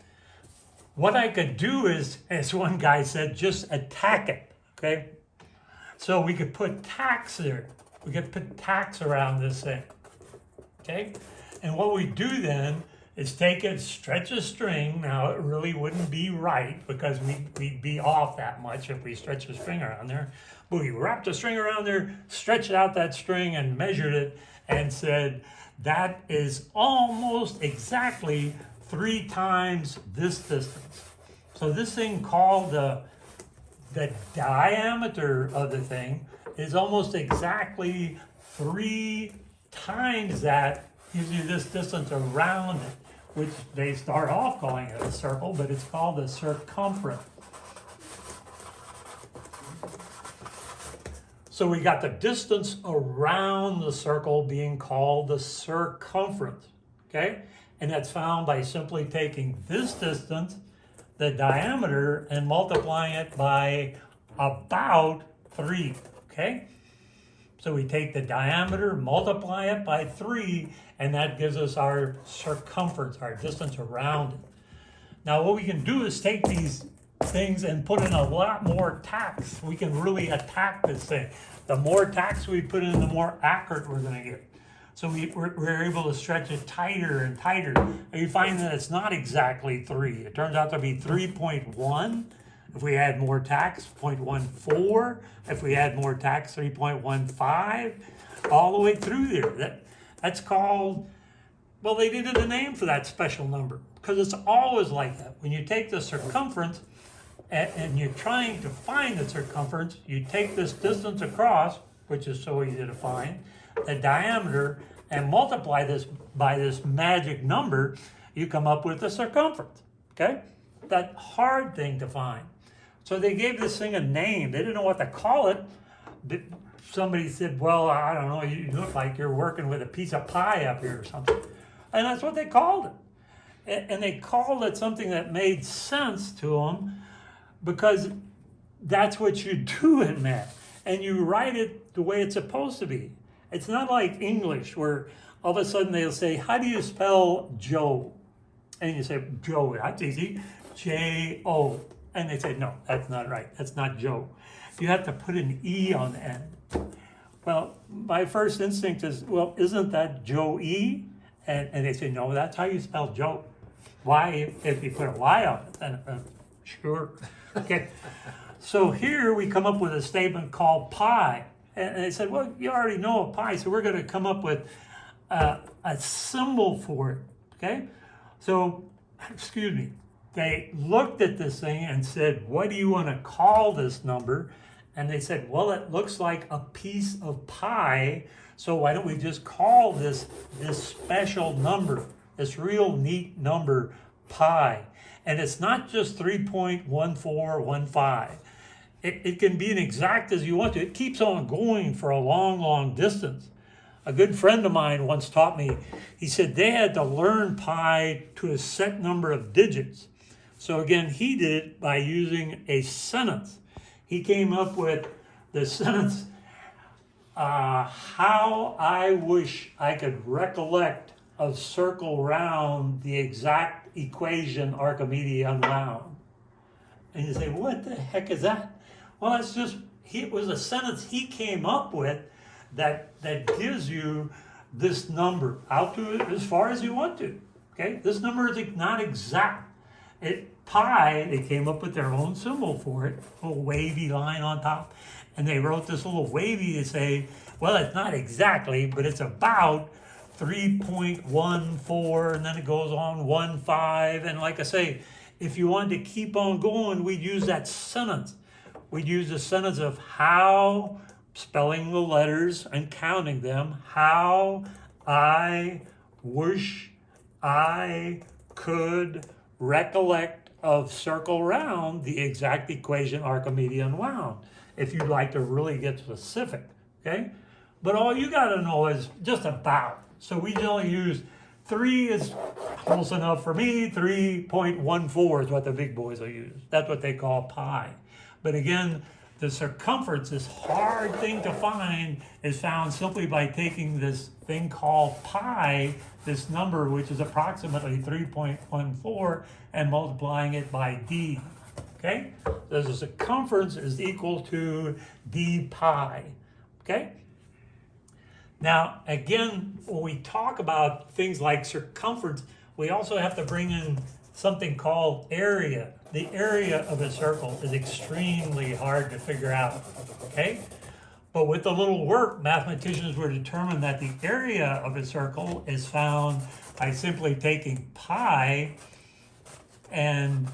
what I could do is, as one guy said, just attack it. okay? So we could put tacks there. We could put tacks around this thing, okay? And what we do then is take it, stretch a string. Now, it really wouldn't be right because we'd be off that much if we stretch a string around there. But we wrapped a string around there, stretched out that string and measured it and said, that is almost exactly 3 times this distance. So this thing called the diameter of the thing is almost exactly 3 times that, gives you this distance around it, which they start off calling it a circle, but it's called the circumference. So we got the distance around the circle being called the circumference, okay? And that's found by simply taking this distance, the diameter, and multiplying it by about 3, okay? So we take the diameter, multiply it by 3, and that gives us our circumference, our distance around it. Now what we can do is take these things and put in a lot more tacks. We can really attack this thing. The more tacks we put in, the more accurate we're going to get. So we're able to stretch it tighter and tighter. And you find that it's not exactly 3. It turns out to be 3.1. If we add more tacks, 0.14. If we add more tacks, 3.15. All the way through there. That's called, well, they needed a name for that special number because it's always like that. When you take the circumference and you're trying to find the circumference, you take this distance across, which is so easy to find, the diameter, and multiply this by this magic number, you come up with the circumference, okay? That hard thing to find. So they gave this thing a name. They didn't know what to call it. Somebody said, well, I don't know, you look like you're working with a piece of pie up here or something. And that's what they called it. And they called it something that made sense to them because that's what you do in math. And you write it the way it's supposed to be. It's not like English where all of a sudden they'll say, how do you spell Joe? And you say, Joe, that's easy, J-O. And they say, no, that's not right. That's not Joe. You have to put an E on the end. Well, my first instinct is, well, isn't that Joe-E? And they say, no, that's how you spell Joe. Why, if you put a Y on it, then sure. Okay. So here we come up with a statement called pi. And they said, well, you already know a pi, so we're going to come up with a symbol for it, okay? So, excuse me, they looked at this thing and said, what do you want to call this number? And they said, well, it looks like a piece of pie, so why don't we just call this special number, this real neat number, pi? And it's not just 3.1415. It can be as exact as you want to. It keeps on going for a long, long distance. A good friend of mine once taught me, he said they had to learn pi to a set number of digits. So again, he did it by using a sentence. He came up with the sentence, how I wish I could recollect a circle round the exact equation Archimedes unwound. And you say, what the heck is that? Well, it's just, it was a sentence he came up with that gives you this number out to it as far as you want to. Okay, this number is not exact. Pi, they came up with their own symbol for it, a little wavy line on top, and they wrote this little wavy to say, well, it's not exactly, but it's about 3.14, and then it goes on 1.5, and like I say, if you wanted to keep on going, we'd use that sentence. We'd use the sentence of how, spelling the letters and counting them, how I wish I could recollect of circle round the exact equation Archimedes unwound, if you'd like to really get specific, okay? But all you gotta know is just about. So we only use 3 is close enough for me, 3.14 is what the big boys will use. That's what they call pi. But again, the circumference, this hard thing to find, is found simply by taking this thing called pi, this number which is approximately 3.14, and multiplying it by d. okay? The circumference is equal to d pi, okay? Now, again, when we talk about things like circumference, we also have to bring in something called area. The area of a circle is extremely hard to figure out, okay? But with a little work, mathematicians were determined that the area of a circle is found by simply taking pi and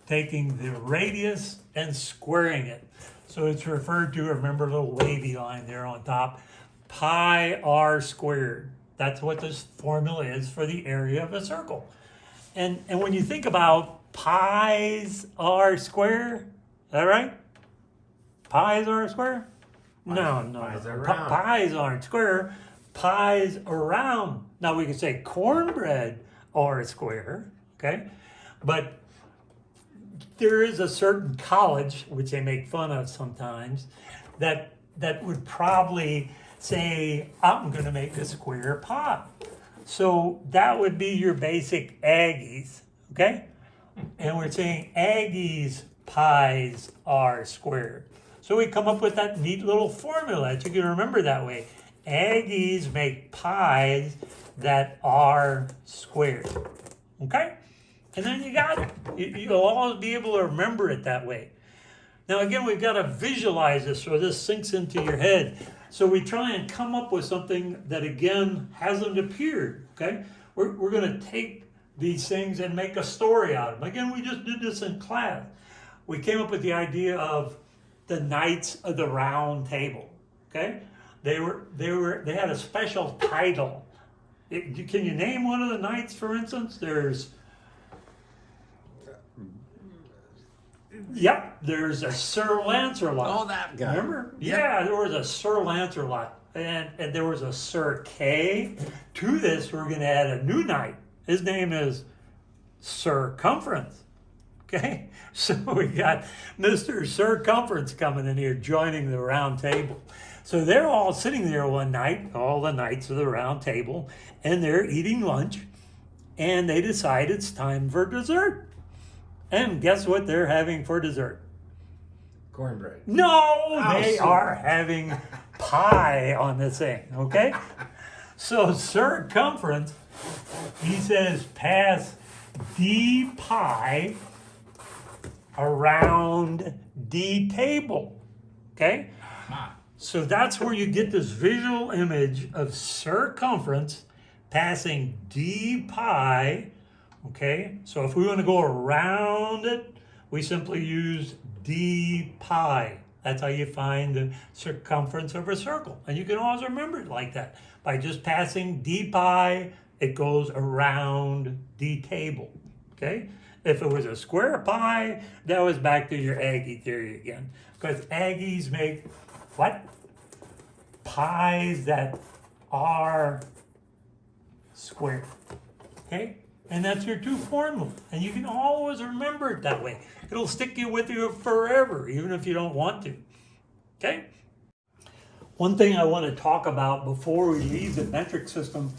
taking the radius and squaring it. So it's referred to, remember a little wavy line there on top, pi r squared. That's what this formula is for the area of a circle. And when you think about pi's r square, is that right? Pi's r square? No. Pi's around. Pi's aren't square. Pi's around. Now we can say cornbread r square, okay? But there is a certain college, which they make fun of sometimes, that would probably say, I'm going to make a square pi. So that would be your basic Aggies, okay? And we're saying Aggies pi's r squared. So we come up with that neat little formula that you can remember that way. Aggies make pi's that are squared, okay? And then you got it. You'll always be able to remember it that way. Now again, we've got to visualize this so this sinks into your head. So we try and come up with something that again hasn't appeared, okay? We're going to take these things and make a story out of them. Again, we just did this in class. We came up with the idea of the Knights of the Round Table, okay? They had a special title. Can you name one of the knights, for instance? There's a Sir Lancelot. Oh, that guy. Remember? Yep. Yeah, there was a Sir Lancelot. And there was a Sir Kay. To this, we're going to add a new knight. His name is Circumference. Okay? So we got Mr. Circumference coming in here, joining the round table. So they're all sitting there one night, all the knights of the round table, and they're eating lunch, and they decide it's time for dessert. And guess what they're having for dessert? Cornbread. No, they soup. are having pie on this thing, okay? So circumference, he says, pass d pi around d table, okay? So that's where you get this visual image of circumference passing d pi, okay? So if we want to go around it, we simply use d pi. That's how you find the circumference of a circle. And you can always remember it like that. By just passing d pi, it goes around d table, okay? If it was a square pi, that was back to your Aggie theory again. Because Aggies make what? Pies that are square, okay? And that's your two formulas. And you can always remember it that way. It'll stick with you forever, even if you don't want to, okay? One thing I want to talk about before we leave the metric system,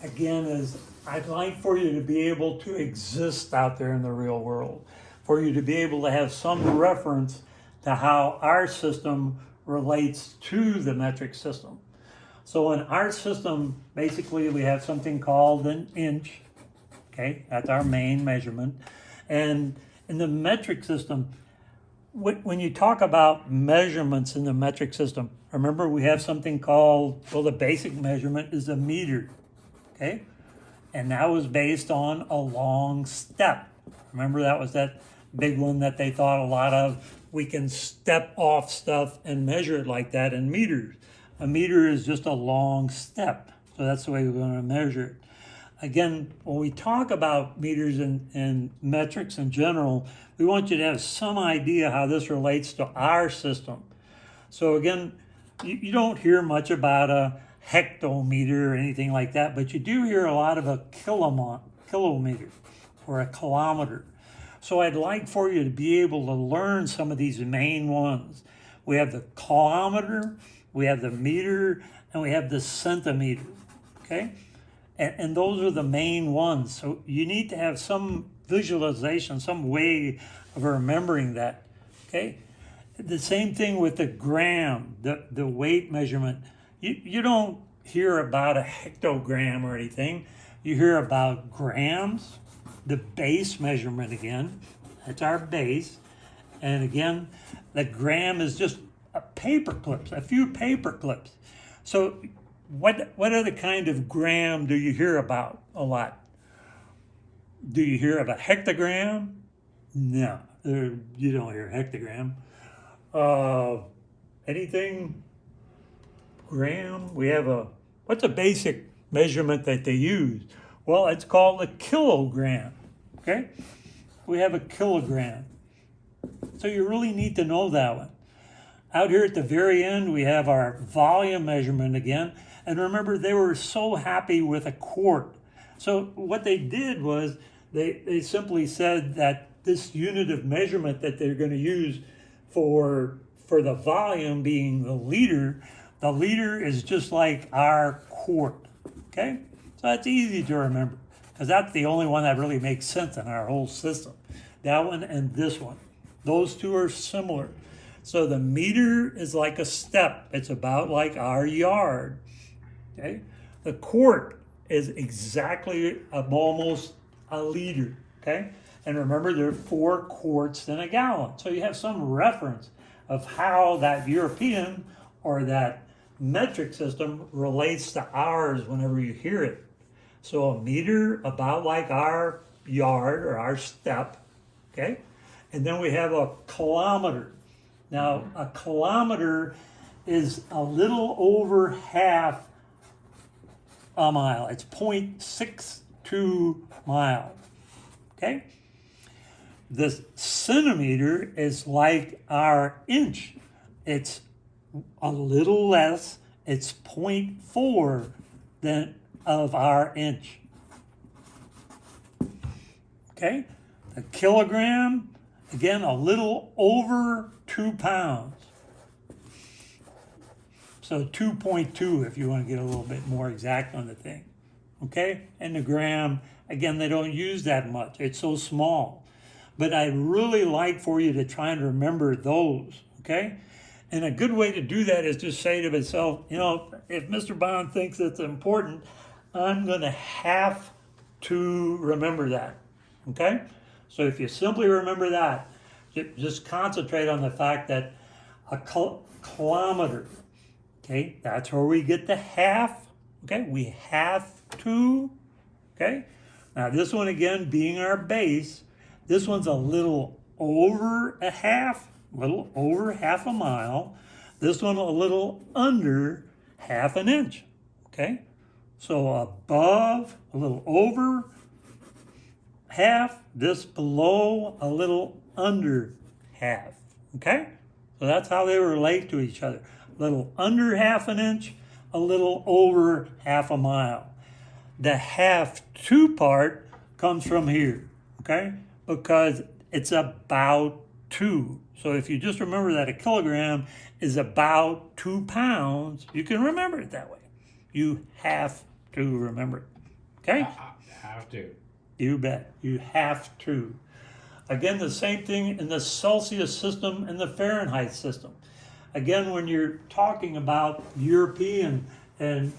again, is I'd like for you to be able to exist out there in the real world, for you to be able to have some reference to how our system relates to the metric system. So in our system, basically we have something called an inch, okay? That's our main measurement. And in the metric system, when you talk about measurements in the metric system, remember we have something called, well, the basic measurement is a meter, okay? And that was based on a long step. Remember that was that big one that they thought a lot of. We can step off stuff and measure it like that in meters. A meter is just a long step. So that's the way we're going to measure it. Again, when we talk about meters and metrics in general, we want you to have some idea how this relates to our system. So again, you don't hear much about a hectometer or anything like that, but you do hear a lot of a kilometer or a kilometer. So I'd like for you to be able to learn some of these main ones. We have the kilometer, we have the meter, and we have the centimeter, okay? And those are the main ones. So you need to have some visualization, some way of remembering that. Okay? The same thing with the gram, the weight measurement. You don't hear about a hectogram or anything. You hear about grams, the base measurement again. That's our base. And again, the gram is just a few paper clips. So what other kind of gram do you hear about a lot? Do you hear of a hectogram? No, you don't hear hectogram. Anything gram? We have what's a basic measurement that they use? Well, it's called a kilogram. Okay? We have a kilogram. So you really need to know that one. Out here at the very end, we have our volume measurement again. And remember, they were so happy with a quart. So what they did was they simply said that this unit of measurement that they're going to use for the volume being the liter is just like our quart. Okay? So that's easy to remember because that's the only one that really makes sense in our whole system. That one and this one. Those two are similar. So the meter is like a step. It's about like our yard. Okay? The quart is exactly almost a liter. Okay? And remember, there are 4 quarts in a gallon. So you have some reference of how that European or that metric system relates to ours whenever you hear it. So a meter, about like our yard or our step. Okay? And then we have a kilometer. Now, a kilometer is a little over half a mile. It's 0.62 miles. Okay? The centimeter is like our inch. It's a little less. It's 0.4 of our inch. Okay? The kilogram, again, a little over 2 pounds. So 2.2 if you want to get a little bit more exact on the thing. Okay? And the gram, again, they don't use that much. It's so small. But I'd really like for you to try and remember those. Okay? And a good way to do that is just say to myself, if Mr. Bond thinks it's important, I'm going to have to remember that. Okay? So if you simply remember that, just concentrate on the fact that a kilometer, okay, that's where we get the half, okay? We have to, okay? Now this one again being our base, this one's a little over half a mile. This one a little under half an inch, okay? So above, a little over half, this below, a little under half, okay? So that's how they relate to each other. A little under half an inch, a little over half a mile. The half to part comes from here, okay? Because it's about 2. So if you just remember that a kilogram is about 2 pounds, you can remember it that way. You have to remember it, okay? I have to. You bet. You have to. Again, the same thing in the Celsius system and the Fahrenheit system. Again, when you're talking about European and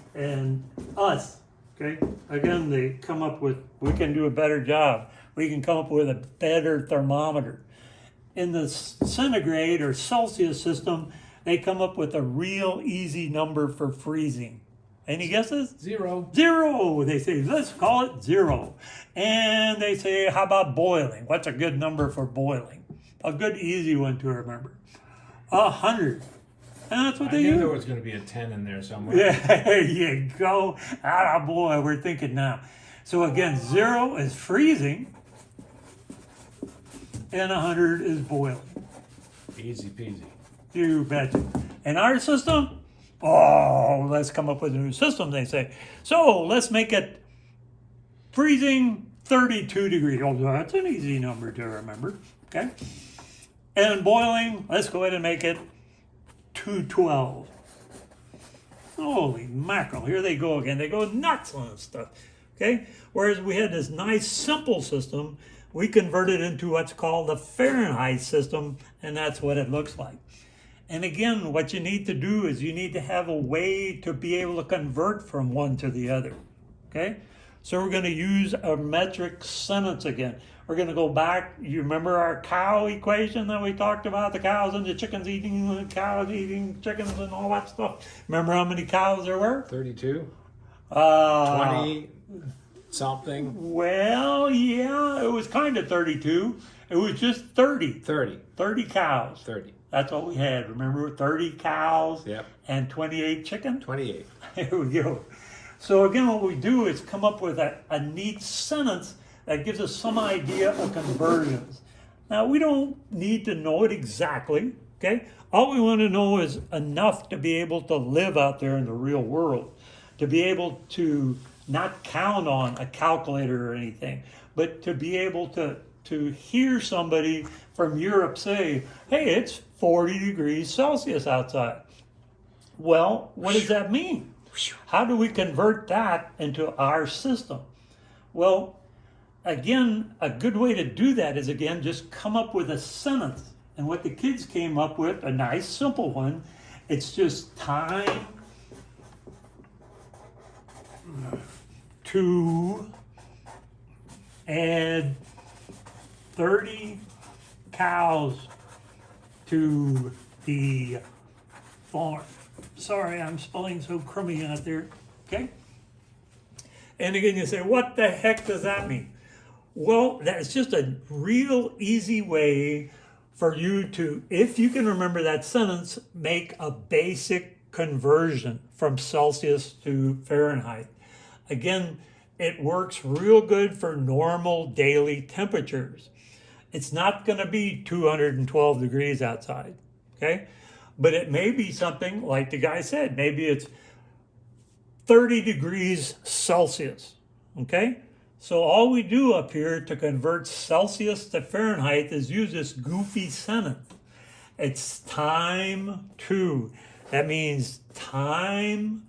us, okay? Again, they come up with, we can do a better job. We can come up with a better thermometer. In the centigrade or Celsius system, they come up with a real easy number for freezing. Any guesses? 0. 0. They say, let's call it 0. And they say, how about boiling? What's a good number for boiling? A good easy one to remember. 100. And that's what they I knew use. there was going to be a 10 in there somewhere. There you go. Ah, boy, we're thinking now. So again, 0 is freezing, and 100 is boiling. Easy peasy. You betcha. In our system, let's come up with a new system, they say. So let's make it freezing 32 degrees. Oh, that's an easy number to remember. Okay. And boiling, let's go ahead and make it 212. Holy mackerel, here they go again. They go nuts on this stuff. Okay. Whereas we had this nice simple system we convert it into what's called the Fahrenheit system, and that's what it looks like. And again, what you need to do is you need to have a way to be able to convert from one to the other, okay? So we're going to use a metric sentence again. We're going to go back. You remember our cow equation that we talked about? The cows and the chickens eating, the cows eating chickens and all that stuff. Remember how many cows there were? 32? 20 something? Well, yeah, it was kind of 32. It was just 30. 30. 30 cows. 30. That's what we had. Remember, 30 cows Yep. and 28 chickens? 28. There we go. So again, what we do is come up with a neat sentence that gives us some idea of conversions. Now, we don't need to know it exactly, okay? All we want to know is enough to be able to live out there in the real world, to be able to not count on a calculator or anything, but to be able to hear somebody from Europe say, hey, it's 40 degrees Celsius outside. Well, what does that mean? How do we convert that into our system? Well, again, a good way to do that is, again, just come up with a sentence. And what the kids came up with, a nice simple one, it's just time to add 30 cows to the farm. Sorry, I'm spelling so crummy out there, okay? And again, you say, what the heck does that mean? Well, that's just a real easy way for you to, if you can remember that sentence, make a basic conversion from Celsius to Fahrenheit. Again, it works real good for normal daily temperatures. It's not going to be 212 degrees outside, okay? But it may be something like the guy said, maybe it's 30 degrees Celsius, okay? So all we do up here to convert Celsius to Fahrenheit is use this goofy sentence. It's time to. That means time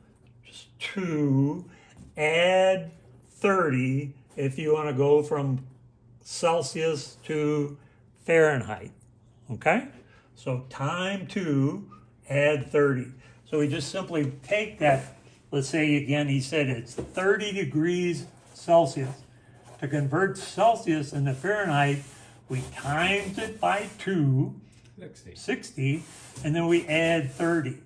to add 30 if you want to go from Celsius to Fahrenheit, okay? So time to add 30. So we just simply take that, let's say again, he said it's 30 degrees Celsius. To convert Celsius into Fahrenheit, we times it by 60, and then we add 30.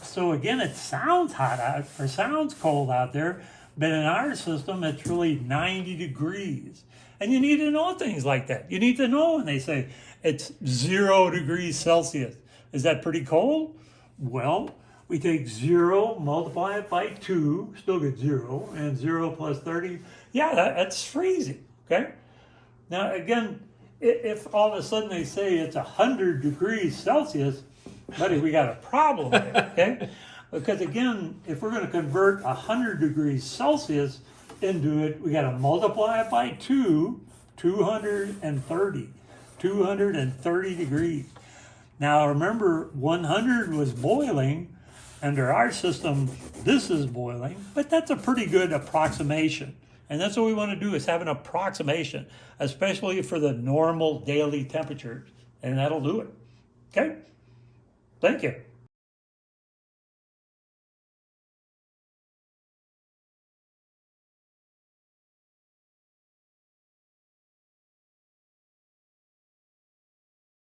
So again, it sounds hot out, or sounds cold out there, but in our system, it's really 90 degrees. And you need to know things like that. You need to know when they say it's 0 degrees Celsius. Is that pretty cold? Well, we take 0, multiply it by 2, still get 0, and 0 plus 30, yeah, that's freezing, okay? Now, again, if all of a sudden they say it's 100 degrees Celsius, buddy, we got a problem there, okay? Because again, if we're going to convert 100 degrees Celsius into it, we got to multiply it by 2, 230 degrees. Now remember, 100 was boiling. Under our system, this is boiling, but that's a pretty good approximation. And that's what we want to do, is have an approximation, especially for the normal daily temperatures, and that'll do it. Okay? Thank you.